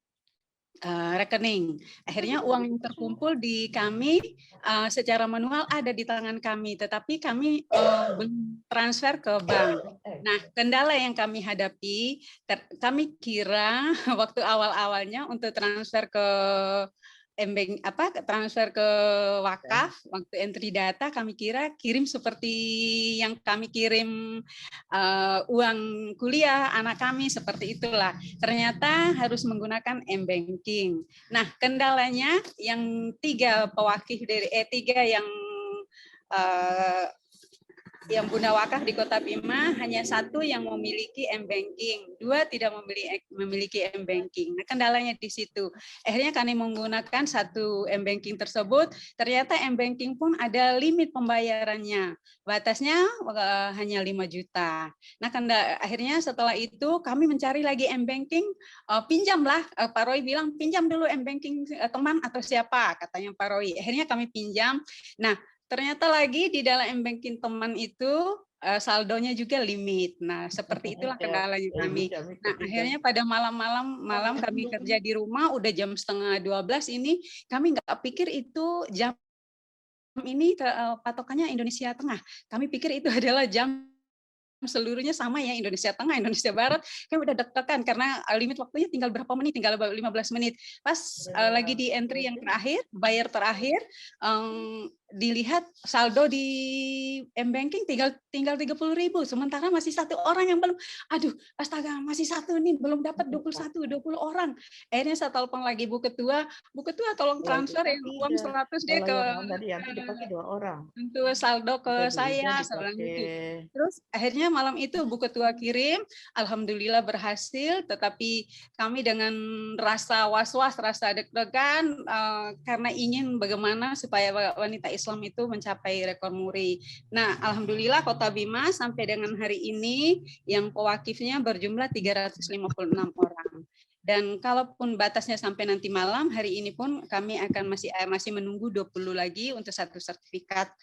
rekening. Akhirnya uang yang terkumpul di kami secara manual ada di tangan kami, tetapi kami belum transfer ke bank. Nah, kendala yang kami hadapi, kami kira waktu awal-awalnya untuk transfer ke transfer ke wakaf, waktu entry data kami kira kirim seperti yang kami kirim uang kuliah anak kami, seperti itulah. Ternyata harus menggunakan m-banking. Nah, kendalanya yang 3 pewakif dari tiga yang Bunda Wakaf di Kota Bima hanya 1 yang memiliki m-banking, 2 tidak memiliki m-banking. Nah, kendalanya di situ. Akhirnya kami menggunakan 1 m-banking tersebut, ternyata m-banking pun ada limit pembayarannya. Batasnya hanya 5 juta. Nah, akhirnya setelah itu kami mencari lagi m-banking, pinjamlah. Pak Roy bilang pinjam dulu m-banking teman atau siapa, katanya Pak Roy. Akhirnya kami pinjam. Nah, ternyata lagi di dalam m-banking teman itu saldonya juga limit. Nah, seperti itulah kendalanya kami. Nah, akhirnya pada malam kami kerja di rumah, udah jam 11:30 ini, kami nggak pikir itu jam ini patokannya Indonesia Tengah. Kami pikir itu adalah jam seluruhnya sama ya, Indonesia Tengah, Indonesia Barat, kan udah deg-degan karena limit waktunya tinggal berapa menit, tinggal 15 menit. Pas lagi di entry yang terakhir, bayar terakhir, dilihat saldo di M-Banking tinggal 30.000, sementara masih satu orang yang belum, aduh astaga masih satu nih belum dapat 20 orang. Akhirnya saya telepon lagi Bu Ketua tolong transfer yang uang 100 dia ke Yanti dipakai 2 orang. untuk saldo ke saya, saya bilang gitu. Terus akhirnya malam itu Bu Ketua kirim, alhamdulillah berhasil, tetapi kami dengan rasa was-was, rasa deg-degan karena ingin bagaimana supaya wanita Islam itu mencapai rekor muri. Nah, alhamdulillah Kota Bima sampai dengan hari ini yang pewakifnya berjumlah 356 orang. Dan kalaupun batasnya sampai nanti malam, hari ini pun kami akan masih menunggu 20 lagi untuk satu sertifikat.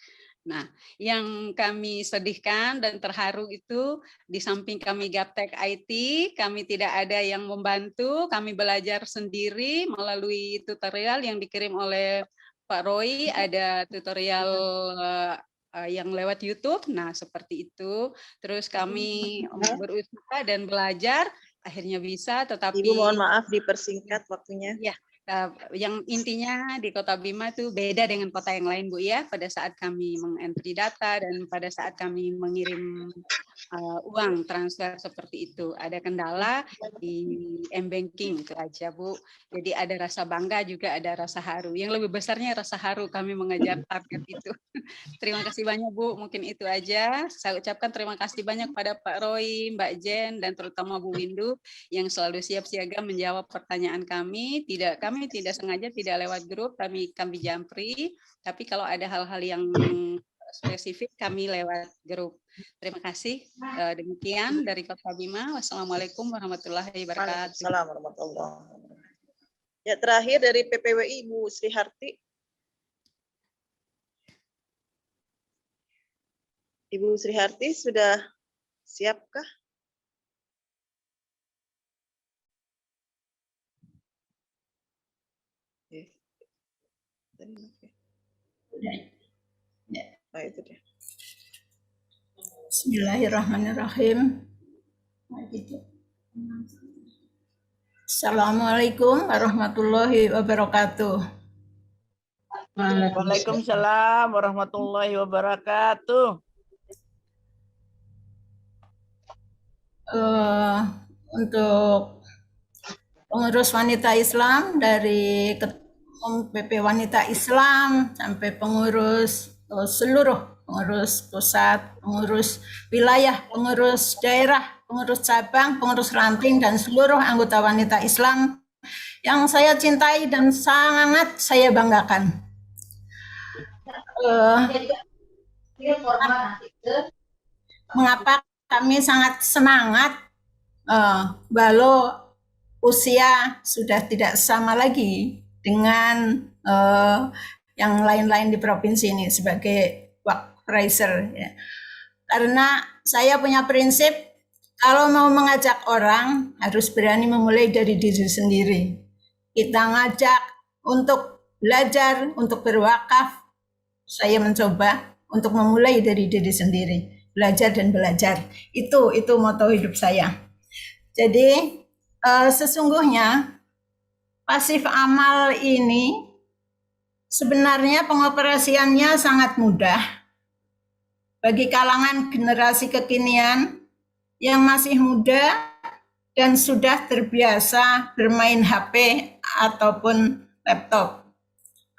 Nah, yang kami sedihkan dan terharu itu di samping kami gaptek IT, kami tidak ada yang membantu, kami belajar sendiri melalui tutorial yang dikirim oleh Pak Roy, ada tutorial yang lewat YouTube. Nah, seperti itu. Terus kami berusaha dan belajar, akhirnya bisa, tetapi Ibu mohon maaf dipersingkat waktunya. Ya, yang intinya di Kota Bima itu beda dengan kota yang lain, Bu ya. Pada saat kami mengentry data dan pada saat kami mengirim uang transfer seperti itu, ada kendala di M-Banking itu aja, Bu. Jadi ada rasa bangga juga ada rasa haru. Yang lebih besarnya rasa haru kami mengejar target itu. Terima kasih banyak, Bu. Mungkin itu aja. Saya ucapkan terima kasih banyak pada Pak Roy, Mbak Jen, dan terutama Bu Windu yang selalu siap siaga menjawab pertanyaan kami. Kami tidak sengaja, tidak lewat grup, kami jampri. Tapi kalau ada hal-hal yang spesifik kami lewat grup. Terima kasih. Demikian dari Kota Bima. Wassalamualaikum warahmatullahi wabarakatuh. Assalamualaikum warahmatullahi wabarakatuh. Ya, terakhir dari PPWI Ibu Sri Harti. Ibu Sri Harti sudah siapkah? Oh, itu dia. Bismillahirrahmanirrahim. Assalamualaikum warahmatullahi wabarakatuh. Waalaikumsalam warahmatullahi wabarakatuh. Untuk pengurus wanita Islam dari PP Wanita Islam sampai pengurus seluruh pengurus pusat, pengurus wilayah, pengurus daerah, pengurus cabang, pengurus ranting, dan seluruh anggota wanita Islam yang saya cintai dan sangat saya banggakan. Mengapa kami sangat semangat walau usia sudah tidak sama lagi dengan yang lain-lain di provinsi ini sebagai Riser, ya. Karena saya punya prinsip kalau mau mengajak orang harus berani memulai dari diri sendiri. Kita ngajak untuk belajar, untuk berwakaf. Saya mencoba untuk memulai dari diri sendiri, belajar dan belajar. Itu moto hidup saya. Jadi sesungguhnya pasif amal ini sebenarnya pengoperasiannya sangat mudah. Bagi kalangan generasi kekinian yang masih muda dan sudah terbiasa bermain HP ataupun laptop.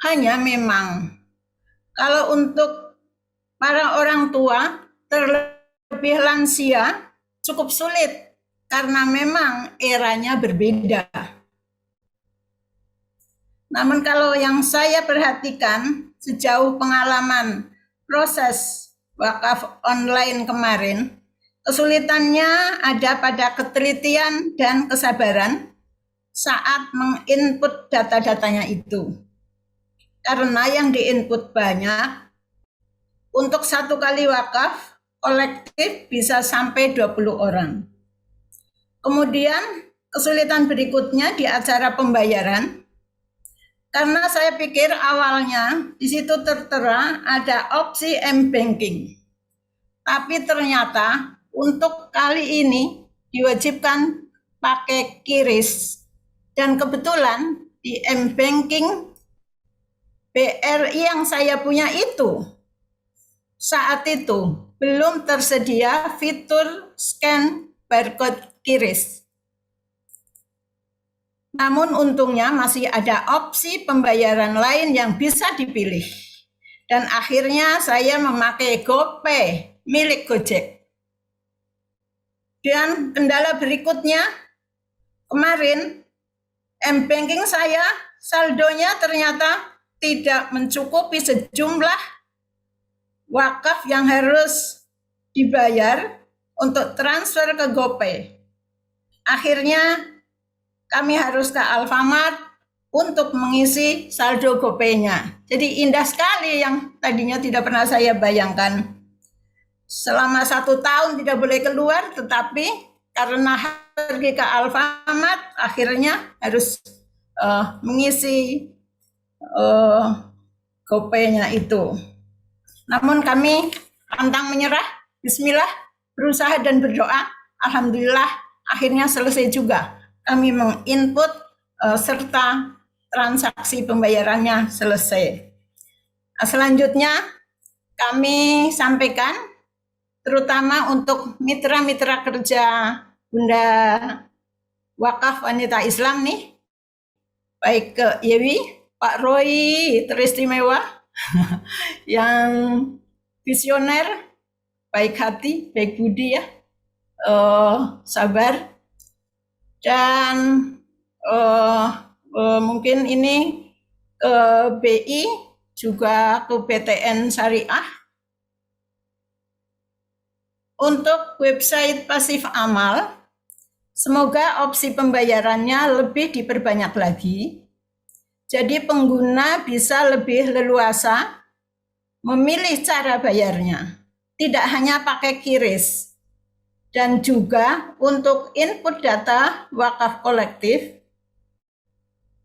Hanya memang kalau untuk para orang tua terlebih lansia cukup sulit karena memang eranya berbeda. Namun kalau yang saya perhatikan sejauh pengalaman proses wakaf online kemarin, kesulitannya ada pada ketelitian dan kesabaran saat menginput data-datanya itu. Karena yang diinput banyak, untuk satu kali wakaf, kolektif bisa sampai 20 orang. Kemudian kesulitan berikutnya di acara pembayaran, karena saya pikir awalnya di situ tertera ada opsi M-Banking. Tapi ternyata untuk kali ini diwajibkan pakai QRIS. Dan kebetulan di M-Banking BRI yang saya punya itu saat itu belum tersedia fitur scan barcode QRIS. Namun untungnya masih ada opsi pembayaran lain yang bisa dipilih. Dan akhirnya saya memakai GoPay milik Gojek. Dan kendala berikutnya, kemarin M-Banking saya saldonya ternyata tidak mencukupi sejumlah wakaf yang harus dibayar untuk transfer ke GoPay. Akhirnya kami harus ke Alfamart untuk mengisi saldo GoPay-nya. Jadi indah sekali yang tadinya tidak pernah saya bayangkan. Selama 1 tahun tidak boleh keluar, tetapi karena pergi ke Alfamart, akhirnya harus mengisi GoPay-nya itu. Namun kami pantang menyerah, bismillah, berusaha dan berdoa. Alhamdulillah akhirnya selesai juga. Kami menginput serta transaksi pembayarannya selesai. Nah, selanjutnya kami sampaikan terutama untuk mitra-mitra kerja Bunda Wakaf Wanita Islam nih, baik ke Yewi, Pak Roy teristimewa, yang visioner, baik hati, baik budi ya, sabar, dan mungkin ini ke BI, juga ke BTN Syariah. Untuk website Pasif Amal, semoga opsi pembayarannya lebih diperbanyak lagi. Jadi pengguna bisa lebih leluasa memilih cara bayarnya. Tidak hanya pakai QRIS. Dan juga untuk input data wakaf kolektif,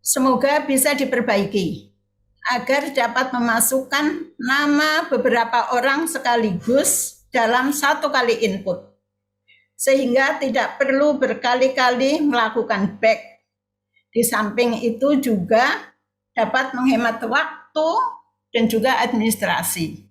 semoga bisa diperbaiki agar dapat memasukkan nama beberapa orang sekaligus dalam 1 kali input, sehingga tidak perlu berkali-kali melakukan back. Di samping itu juga dapat menghemat waktu dan juga administrasi.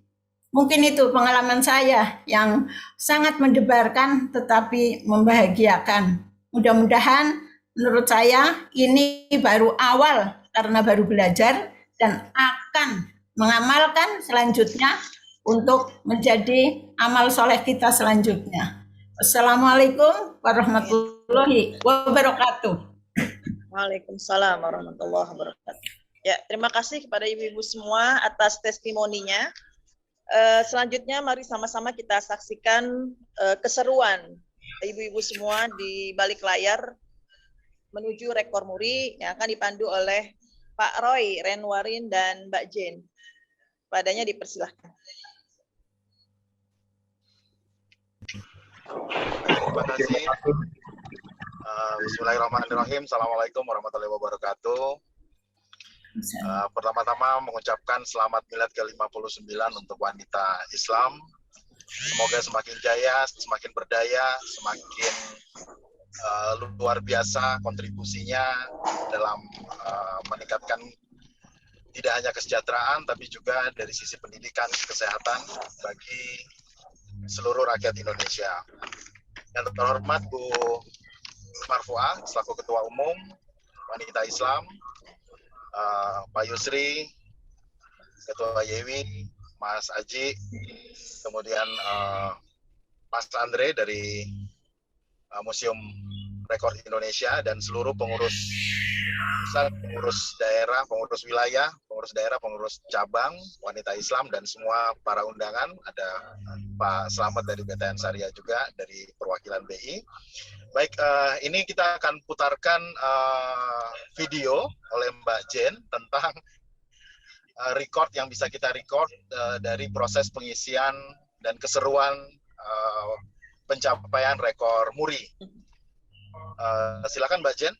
Mungkin itu pengalaman saya yang sangat mendebarkan tetapi membahagiakan. Mudah-mudahan menurut saya ini baru awal karena baru belajar dan akan mengamalkan selanjutnya untuk menjadi amal soleh kita selanjutnya. Assalamualaikum warahmatullahi wabarakatuh. Waalaikumsalam warahmatullahi wabarakatuh. Ya, terima kasih kepada ibu-ibu semua atas testimoninya. Selanjutnya mari sama-sama kita saksikan keseruan ibu-ibu semua di balik layar menuju rekor muri yang akan dipandu oleh Pak Roy, Renwarin, dan Mbak Jen. Padanya dipersilahkan. Terima kasih. Bismillahirrahmanirrahim. Assalamualaikum warahmatullahi wabarakatuh. Pertama-tama mengucapkan selamat milad ke-59 untuk wanita Islam. Semoga semakin jaya, semakin berdaya, semakin luar biasa kontribusinya dalam meningkatkan tidak hanya kesejahteraan, tapi juga dari sisi pendidikan, kesehatan bagi seluruh rakyat Indonesia. Yang terhormat Bu Marfuah, selaku Ketua Umum Wanita Islam, Pak Yusri, Ketua Yewi, Mas Aji, kemudian Mas Andre dari Museum Rekor Indonesia, dan seluruh pengurus pusat, pengurus daerah, pengurus wilayah, pengurus daerah, pengurus cabang, wanita Islam, dan semua para undangan. Ada Pak Slamet dari BTN Syariah juga, dari perwakilan BI. Baik, ini kita akan putarkan video oleh Mbak Jen tentang record yang bisa kita record dari proses pengisian dan keseruan pencapaian rekor muri. Silakan Mbak Jen.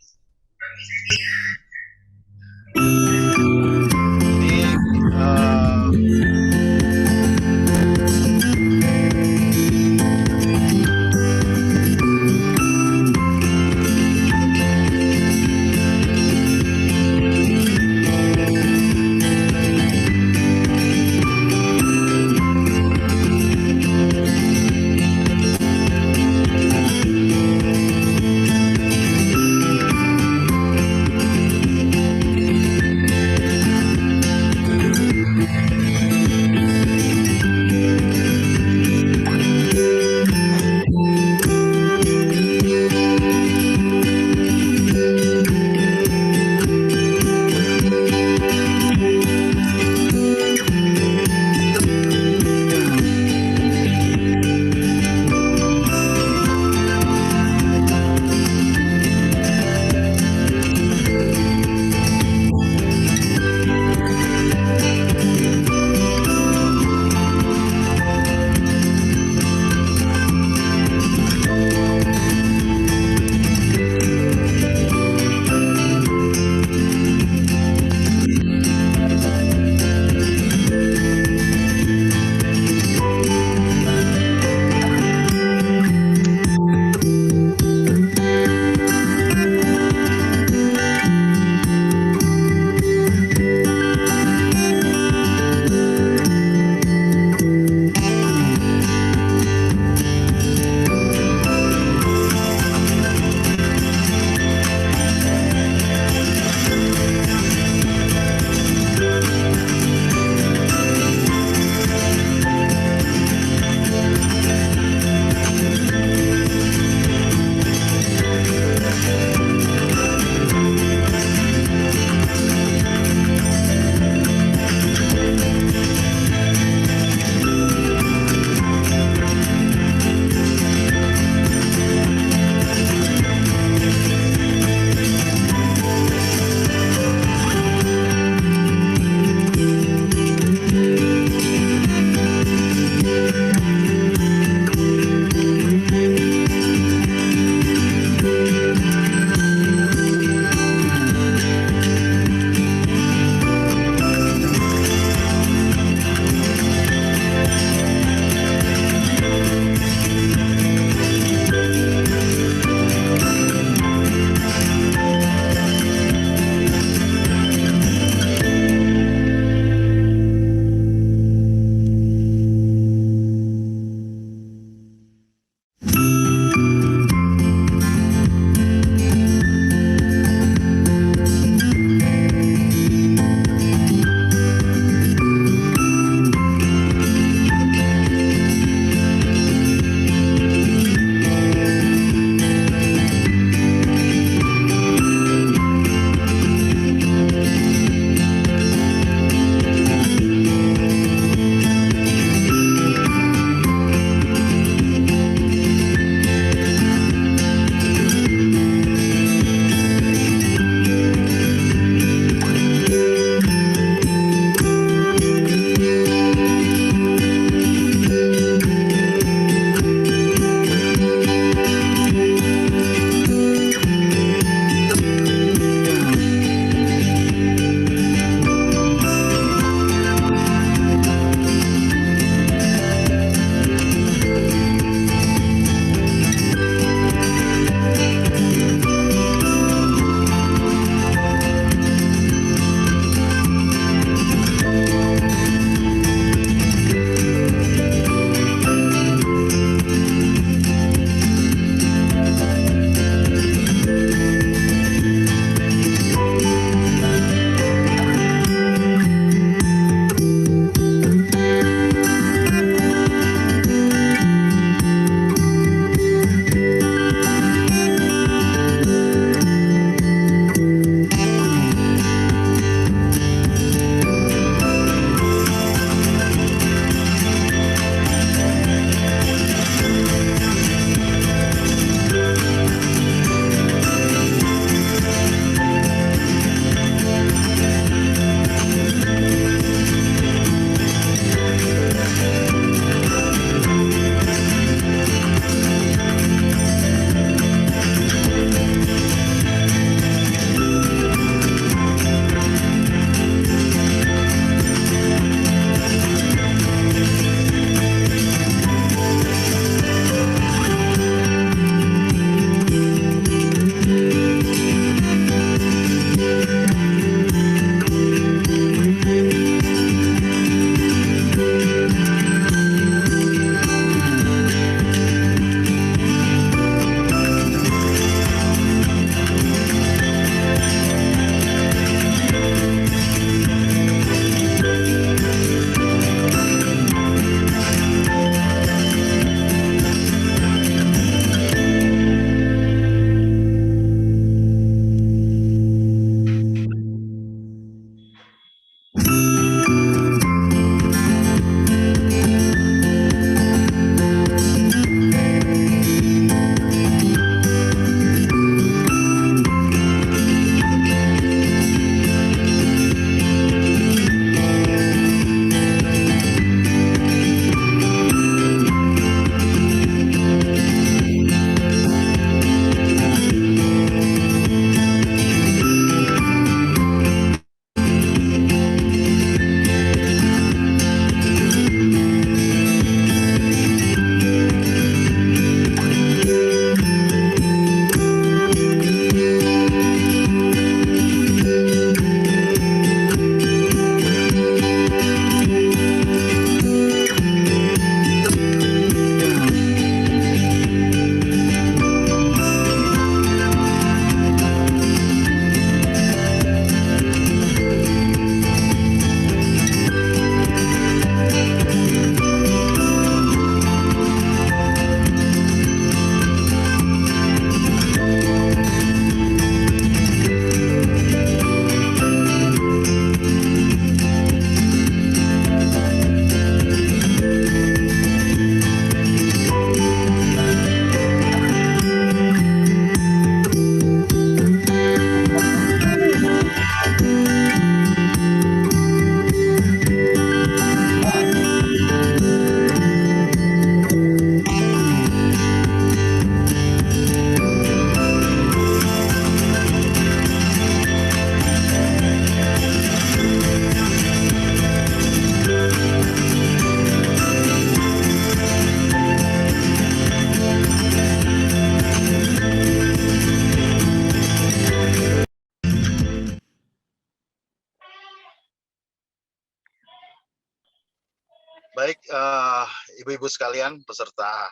Ibu-ibu sekalian peserta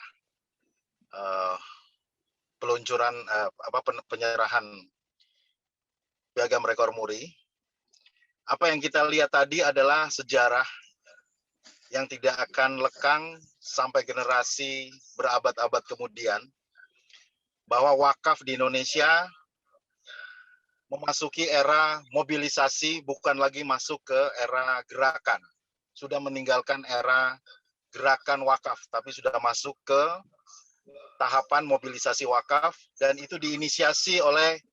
peluncuran penyerahan piagam rekor muri. Apa yang kita lihat tadi adalah sejarah yang tidak akan lekang sampai generasi berabad-abad kemudian, bahwa wakaf di Indonesia memasuki era mobilisasi, bukan lagi masuk ke era gerakan. Sudah meninggalkan era gerakan wakaf, tapi sudah masuk ke tahapan mobilisasi wakaf, dan itu diinisiasi oleh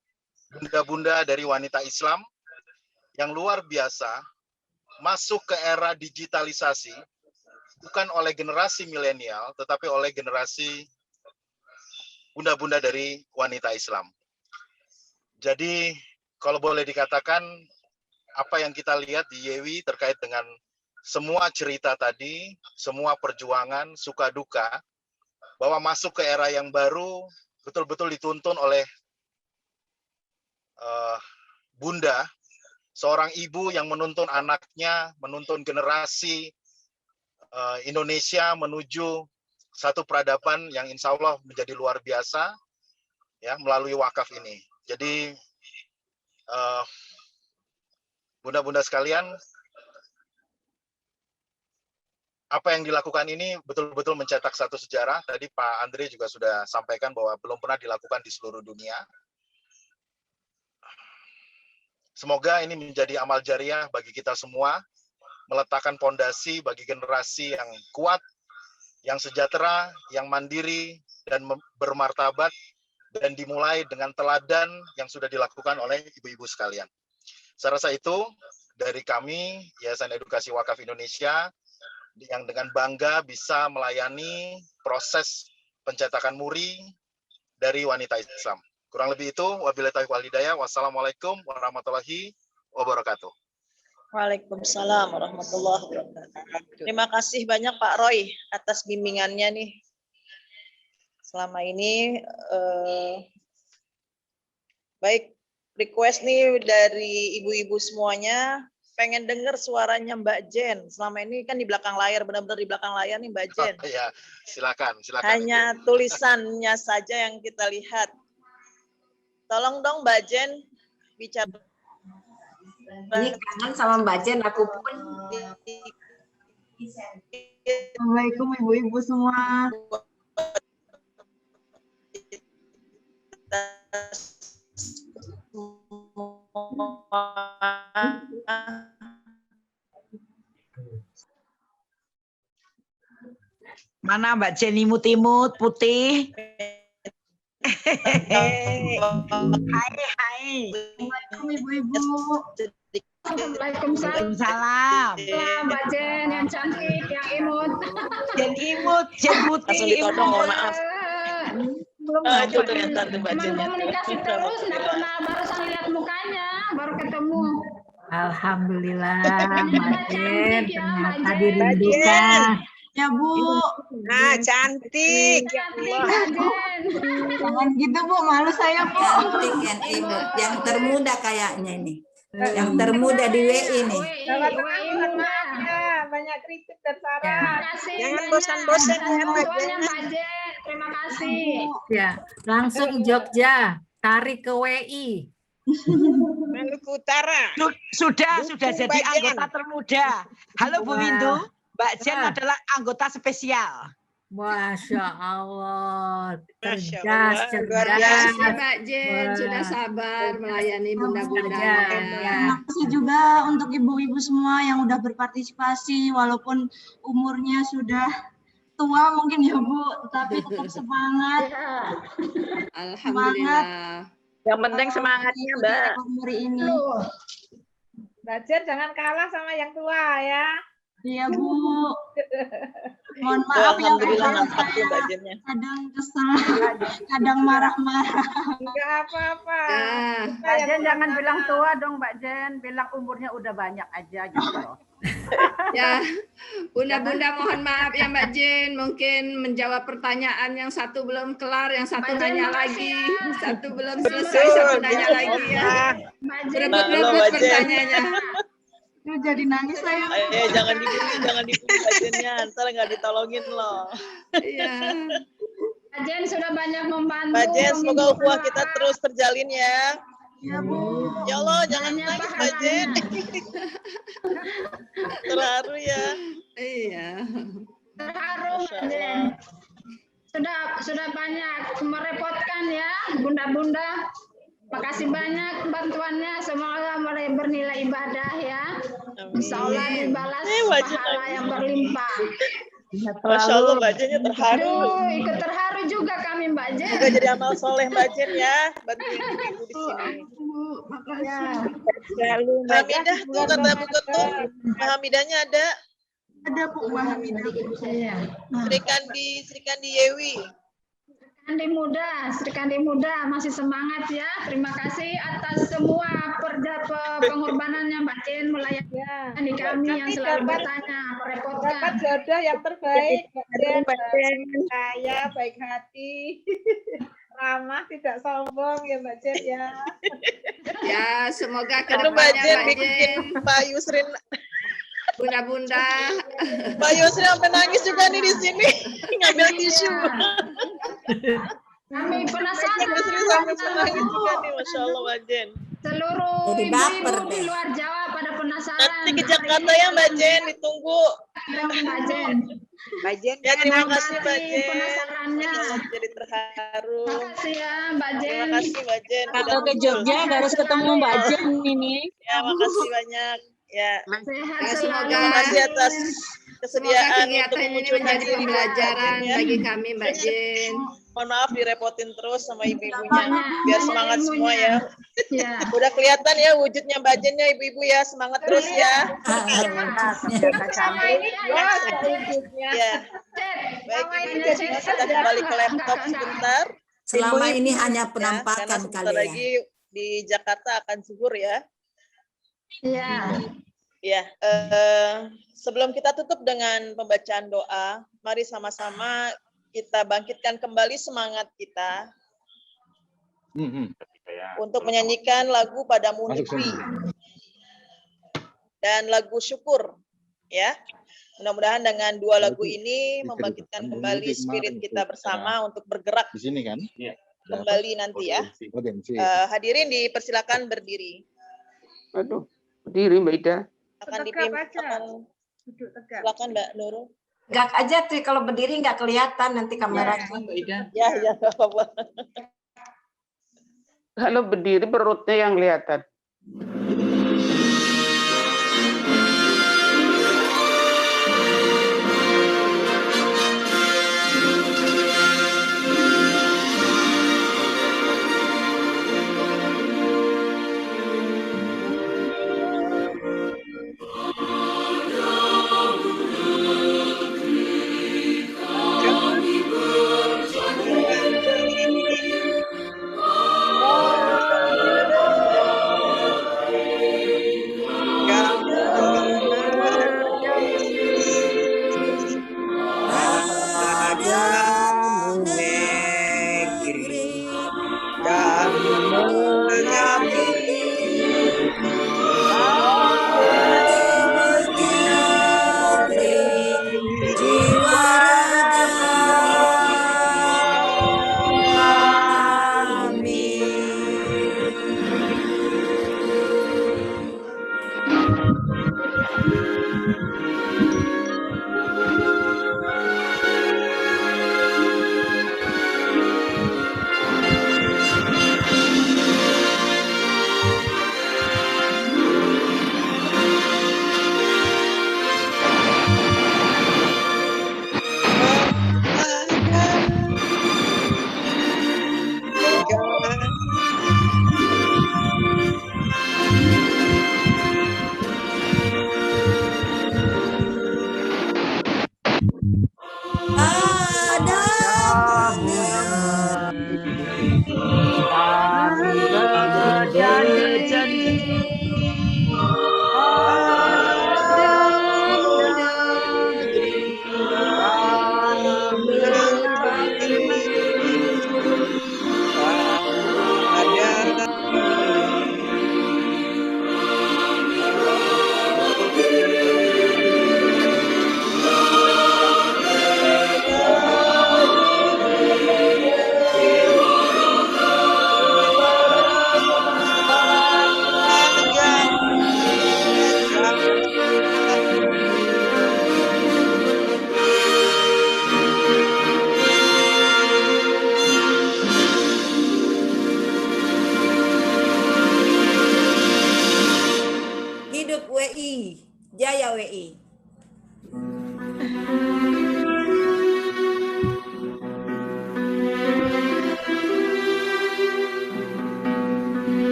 bunda-bunda dari wanita Islam yang luar biasa, masuk ke era digitalisasi, bukan oleh generasi milenial, tetapi oleh generasi bunda-bunda dari wanita Islam. Jadi, kalau boleh dikatakan, apa yang kita lihat di YEWI terkait dengan semua cerita tadi, semua perjuangan, suka duka, bahwa masuk ke era yang baru, betul-betul dituntun oleh bunda, seorang ibu yang menuntun anaknya, menuntun generasi Indonesia menuju satu peradaban yang insya Allah menjadi luar biasa, ya, melalui wakaf ini. Jadi bunda-bunda sekalian, apa yang dilakukan ini betul-betul mencetak satu sejarah. Tadi Pak Andre juga sudah sampaikan bahwa belum pernah dilakukan di seluruh dunia. Semoga ini menjadi amal jariah bagi kita semua, meletakkan fondasi bagi generasi yang kuat, yang sejahtera, yang mandiri, dan bermartabat, dan dimulai dengan teladan yang sudah dilakukan oleh ibu-ibu sekalian. Saya rasa itu dari kami, Yayasan Edukasi Wakaf Indonesia, yang dengan bangga bisa melayani proses pencetakan muri dari wanita Islam. Kurang lebih itu, wabillahi taufiq wal hidayah. Wassalamualaikum warahmatullahi wabarakatuh. Waalaikumsalam warahmatullahi wabarakatuh. Terima kasih banyak Pak Roy atas bimbingannya nih. Selama ini baik, request nih dari ibu-ibu semuanya, pengen dengar suaranya Mbak Jen. Selama ini kan di belakang layar, benar-benar di belakang layar nih Mbak Jen. Ya, silakan. Hanya tulisannya saja yang kita lihat. Tolong dong Mbak Jen bicara. Ini kangen sama Mbak Jen, aku pun. Assalamualaikum ibu-ibu semua. Mana Mbak Jen imut-imut putih? Hai. Assalamualaikum ibu-ibu. Waalaikumsalam. Mbak Jen yang cantik, yang imut. Jen imut, Jen putih. Langsung ditodong, mohon maaf. Itu kelihatan tuh Mbak Jen. Komunikasi terus, nggak pernah barusan lihat mukanya, baru ketemu. Alhamdulillah, Mbak Jen, ternyata dirindukan. Ya Bu. Nah, cantik. Jangan gitu Bu, malu saya Bu. Cantik yang imut, yang termuda kayaknya ini. Yang termuda di WI nih. Banyak kritik dan saran. Jangan bosan-bosan ya Mbak Jen. Terima kasih. Ya, langsung Jogja, tarik ke WI. Maluku Utara. Sudah jadi anggota termuda. Halo Bu Windu, Mbak Jen adalah anggota spesial. Masya Allah, Masya cerdas, Allah, cerdas. luar biasa. Mbak Jen sudah sabar melayani bunda-bunda. Terima kasih juga untuk ibu-ibu semua yang udah berpartisipasi walaupun umurnya sudah tua mungkin ya Bu, tapi tetap semangat. Alhamdulillah. Yang penting semangatnya Mbak. Hari ini. Mbak Jen jangan kalah sama yang tua ya. Iya Bu. Mohon maaf ya Alhamdulillah mantap tuh Mbak Jennya. kadang kesal, kadang marah-marah. Enggak apa-apa. Mbak Jen jangan bilang tua dong Mbak Jen, bilang umurnya udah banyak aja gitu loh. Ya, bunda-bunda mohon maaf ya Mbak Jen, mungkin menjawab pertanyaan yang satu belum kelar, yang satu Mbak Jen, nanya makasih lagi, ya. satu belum selesai, satu nanya lagi ya. Mbak Jen, Berebut-rebut pertanyaannya. Jadi nangis saya. Jangan dibully bajennya, ntar nggak ditolongin loh. Iya. Mbak Jen sudah banyak membantu. Mbak Jen, semoga ukhuwah kita terus terjalin ya. Ya Bu. Ya Allah, jangan nangis Mbak Jen. Terharu ya. Iya. Terharu Mbak Jen. Sudah banyak merepotkan ya bunda-bunda. Makasih banyak bantuannya, semoga mulai bernilai ibadah ya. Insya Allah dibalas pahala yang berlimpah. Masya Allah Mbak Jennya terharu. Aduh, ikut terharu juga kami Mbak Jen. Juga jadi amal soleh Mbak Jen ya, bantuin ibu di sini. Hamidah tuh kata Bu Ketum, Mbak Hamidahnya ada. Ada Bu Mbak Hamidah. Sri Kandi Yewi. Sri Kandi Muda masih semangat ya. Terima kasih atas semua pengorbanannya Mbak Jen melayani kami yang selalu bertanya, merepotkan. Dapat jodoh yang terbaik, Mbak Jen. Saya baik hati, ramah, tidak sombong ya Mbak Jen ya. Ya, semoga Aduh Mbak kedepannya Jen Mbak bikin Jen, Pak Yusrin. bunda-bunda. Pak Yusrin sampai nangis juga nih di sini, ngambil tisu. Kami penasaran. Pak Yusrin sampai menangis juga nih, Masya Allah Mbak Jen. Seluruh Jadi baper ibu-ibu di deh. luar Jawa pada penasaran. Nanti ke Jakarta ya Mbak Jen, ditunggu. Mbak Jen. Mbak Jen, Ya terima kasih Mbak Jen. Penasarannya. Jadi terharu. Terima kasih ya Mbak Jen. Terima kasih Mbak Jen. Kalau ke Jogja harus ketemu Mbak Jen ini. Ya makasih banyak. Ya. Sehat Ya, selalu. semoga Terima kasih atas kesediaan untuk kegiatan ini memunculkan menjadi diri pembelajaran ya. bagi kami Mbak Jen. Mohon maaf direpotin terus sama ibu-ibunya. Biar semangat semua ya. Ya. Udah kelihatan ya wujudnya Mbak Jen ya ibu-ibu ya. Semangat terus ya. Sama ini wujudnya. Ya. Baik ibu-ibu kita kembali ke laptop sebentar. Selama ini hanya Ya, karena penampakan sebentar kali ya. lagi di Jakarta akan zuhur ya. Iya. Ya, sebelum kita tutup dengan pembacaan doa, mari sama-sama kita bangkitkan kembali semangat kita untuk menyanyikan lagu Padamu Negeri dan lagu Syukur. Ya, mudah-mudahan dengan dua lagu ini membangkitkan kembali spirit kita bersama untuk bergerak di sini kan? kembali nanti ya. Hadirin dipersilakan berdiri. Aduh, berdiri Mbak Ida. Akan Tegap dipimpin. aja. Duduk tegap. Silakan Mbak Nurul. Tegak aja Tri, kalau berdiri nggak kelihatan nanti kameranya. Ya, ya, nggak apa-apa. Kalau berdiri perutnya yang kelihatan.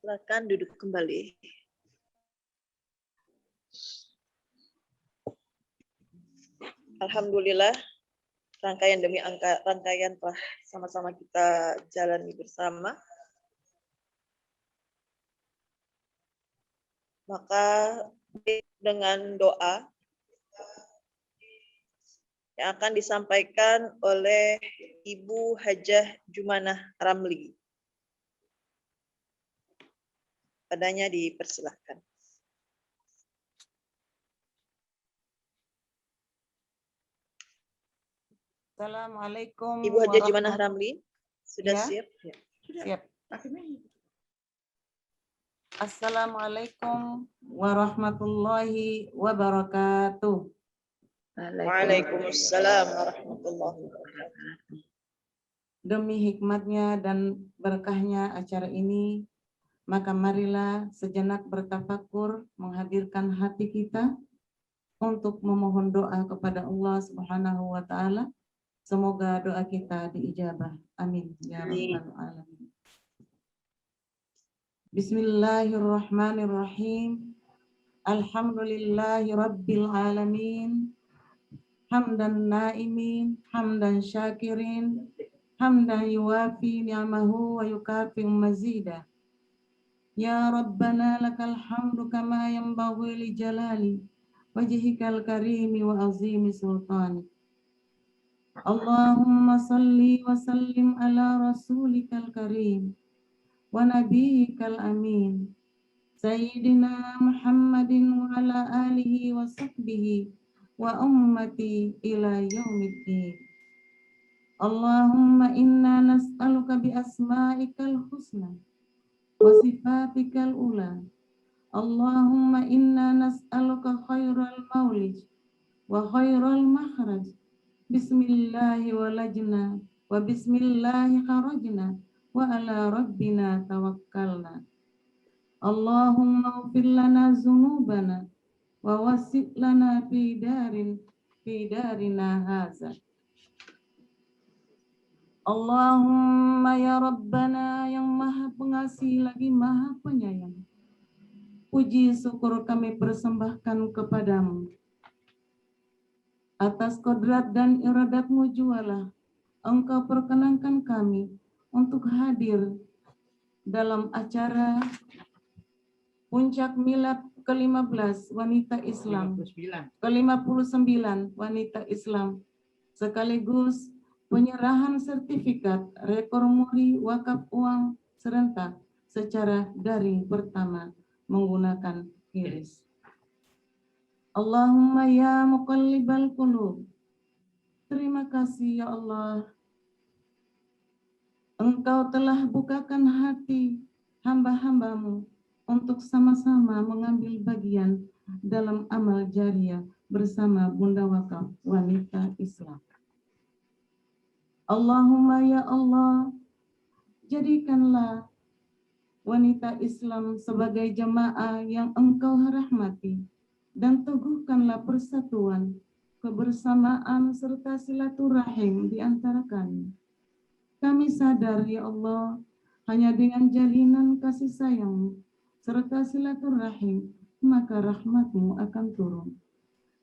Silakan duduk kembali. Alhamdulillah, rangkaian demi rangkaian telah sama-sama kita jalani bersama. Maka dengan doa yang akan disampaikan oleh Ibu Hajah Jumanah Ramli. Padanya dipersilahkan. Assalamualaikum. Ibu Hajah Jumanah Ramli, sudah Ya, siap? siap. Assalamualaikum warahmatullahi wabarakatuh. Waalaikumsalam warahmatullahi wabarakatuh. Demi hikmatnya dan berkahnya acara ini, maka marilah sejenak bertafakur menghadirkan hati kita untuk memohon doa kepada Allah Subhanahu wa taala. Semoga doa kita diijabah. Amin ya rabbal alamin. Bismillahirrahmanirrahim. Alhamdulillahi rabbil alamin. Hamdan naimin, hamdan syakirin, hamdan yuwafi ni'amahu wa yukafi mazida. Ya Rabbana lakal hamdu kama yanbaghi li jalali wajhikal karimi wa azimi sultani. Allahumma salli wa sallim ala rasulikal karim wa nabiyyikal amin Sayyidina Muhammadin wa ala alihi wa sahbihi wa ummati ila yaumiddin. Allahumma inna nas'aluka bi asma'ikal husna wa sifatikal ula. Allahumma inna nas'aluka khairal maulid wa khairal makhraj. Bismillahi walajna wa bismillahi kharajna wa ala rabbina tawakkalna. Allahumma ufir lana zunubana wa wasi' lana fi darina haza. Allahumma ya Rabbana yang maha pengasih lagi maha penyayang. Puji syukur kami persembahkan kepadamu. Atas kodrat dan iradatmu jualah Engkau perkenankan kami untuk hadir dalam acara Puncak Milad ke-15 Wanita Islam, ke-59 Wanita Islam, sekaligus penyerahan sertifikat rekor muri wakaf uang serentak secara daring pertama menggunakan QRIS. Allahumma ya muqallibal qulub. Terima kasih ya Allah. Engkau telah bukakan hati hamba-hambamu untuk sama-sama mengambil bagian dalam amal jariah bersama Bunda Wakaf Wanita Islam. Allahumma ya Allah, jadikanlah wanita Islam sebagai jamaah yang Engkau rahmati dan teguhkanlah persatuan, kebersamaan serta silaturahim di antara kami. Kami sadar ya Allah, hanya dengan jalinan kasih sayang serta silaturahim maka rahmat-Mu akan turun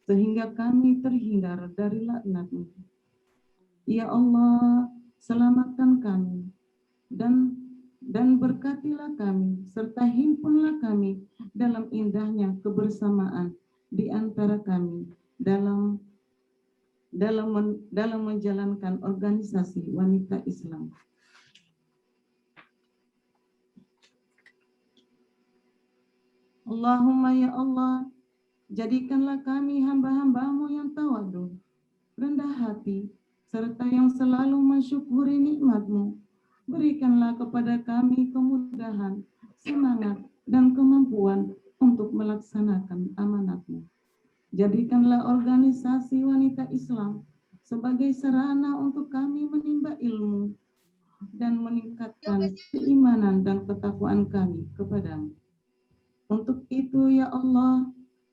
sehingga kami terhindar dari laknat-Mu. Ya Allah, selamatkan kami dan berkatilah kami serta himpunlah kami dalam indahnya kebersamaan di antara kami dalam menjalankan organisasi wanita Islam. Allahumma ya Allah, jadikanlah kami hamba-hamba-Mu yang tawadu, rendah hati, serta yang selalu mensyukuri nikmat-Mu. Berikanlah kepada kami kemudahan, semangat, dan kemampuan untuk melaksanakan amanat-Mu. Jadikanlah organisasi wanita Islam sebagai sarana untuk kami menimba ilmu dan meningkatkan keimanan dan ketakwaan kami kepada-Mu. Untuk itu ya Allah,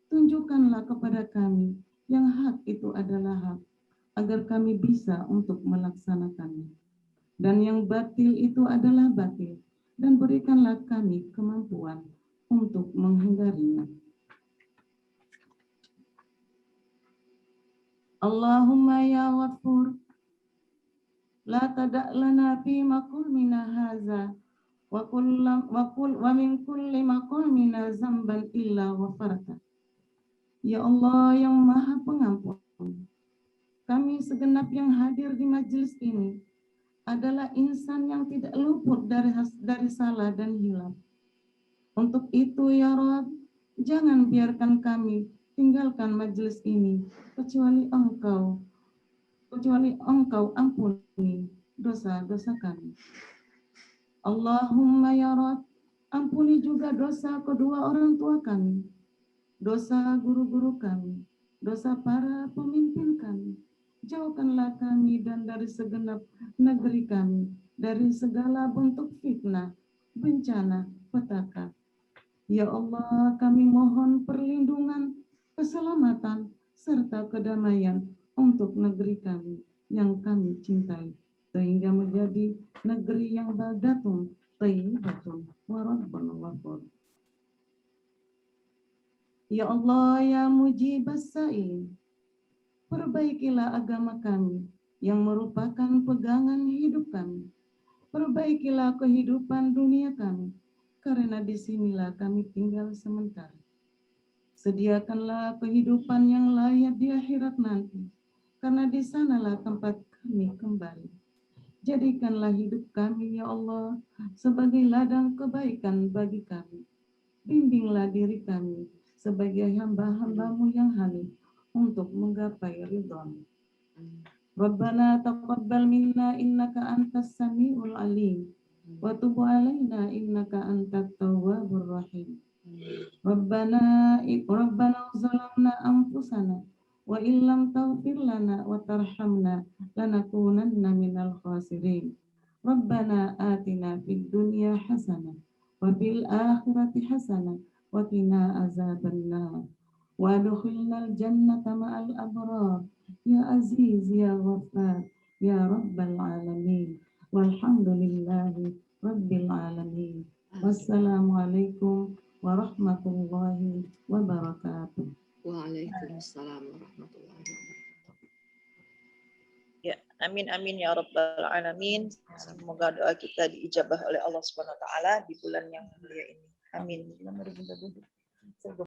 tunjukkanlah kepada kami yang hak itu adalah hak, agar kami bisa untuk melaksanakannya. Dan yang batil itu adalah batil, dan berikanlah kami kemampuan untuk menghindarinya. Allahumma ya Ghafur, la tada' lana fi maqamina hadza wa min kulli maqamina zamban illa ghafarta. Ya Allah yang Maha Pengampun, kami segenap yang hadir di majelis ini adalah insan yang tidak luput dari salah dan hilaf. Untuk itu ya Rabb, jangan biarkan kami tinggalkan majelis ini kecuali Engkau ampuni dosa-dosa kami. Allahumma ya Rabb, ampuni juga dosa kedua orang tua kami, dosa guru-guru kami, dosa para pemimpin kami. Jauhkanlah kami dan dari segenap negeri kami, dari segala bentuk fitnah, bencana, petaka. Ya Allah, kami mohon perlindungan, keselamatan, serta kedamaian untuk negeri kami yang kami cintai, sehingga menjadi negeri yang baldatun, thayyibatun, wa rabbun ghafur. Ya Allah, ya mujibas sa'ilin, perbaikilah agama kami yang merupakan pegangan hidup kami. Perbaikilah kehidupan dunia kami, karena disinilah kami tinggal sementara. Sediakanlah kehidupan yang layak di akhirat nanti, karena di sanalah tempat kami kembali. Jadikanlah hidup kami, ya Allah, sebagai ladang kebaikan bagi kami. Bimbinglah diri kami sebagai hamba-hambamu yang halim untuk menggapai ridhamu. Rabbana taqabbal minna innaka antas samiul alim wa tub alaina innaka antat tawwabur rahim. Rabbana zalamna anfusana wa illam taghfir lana wa tarhamna lanakunanna minal khasirin. Rabbana atina fid dunya hasanah wa fil akhirati hasanah wa qina azabannar. Wa adkhilnal jannata ma'al abrar. Ya Aziz, Ya Ghaffar, Ya Rabbal Alamin. Walhamdulillahi Rabbil Alamin. Wassalamualaikum warahmatullahi wabarakatuh. Waalaikumsalam warahmatullahi wabarakatuh. Ya, amin amin ya rabbal alamin. Semoga doa kita diijabah oleh Allah Subhanahu wa taala di bulan yang mulia ini. Amin.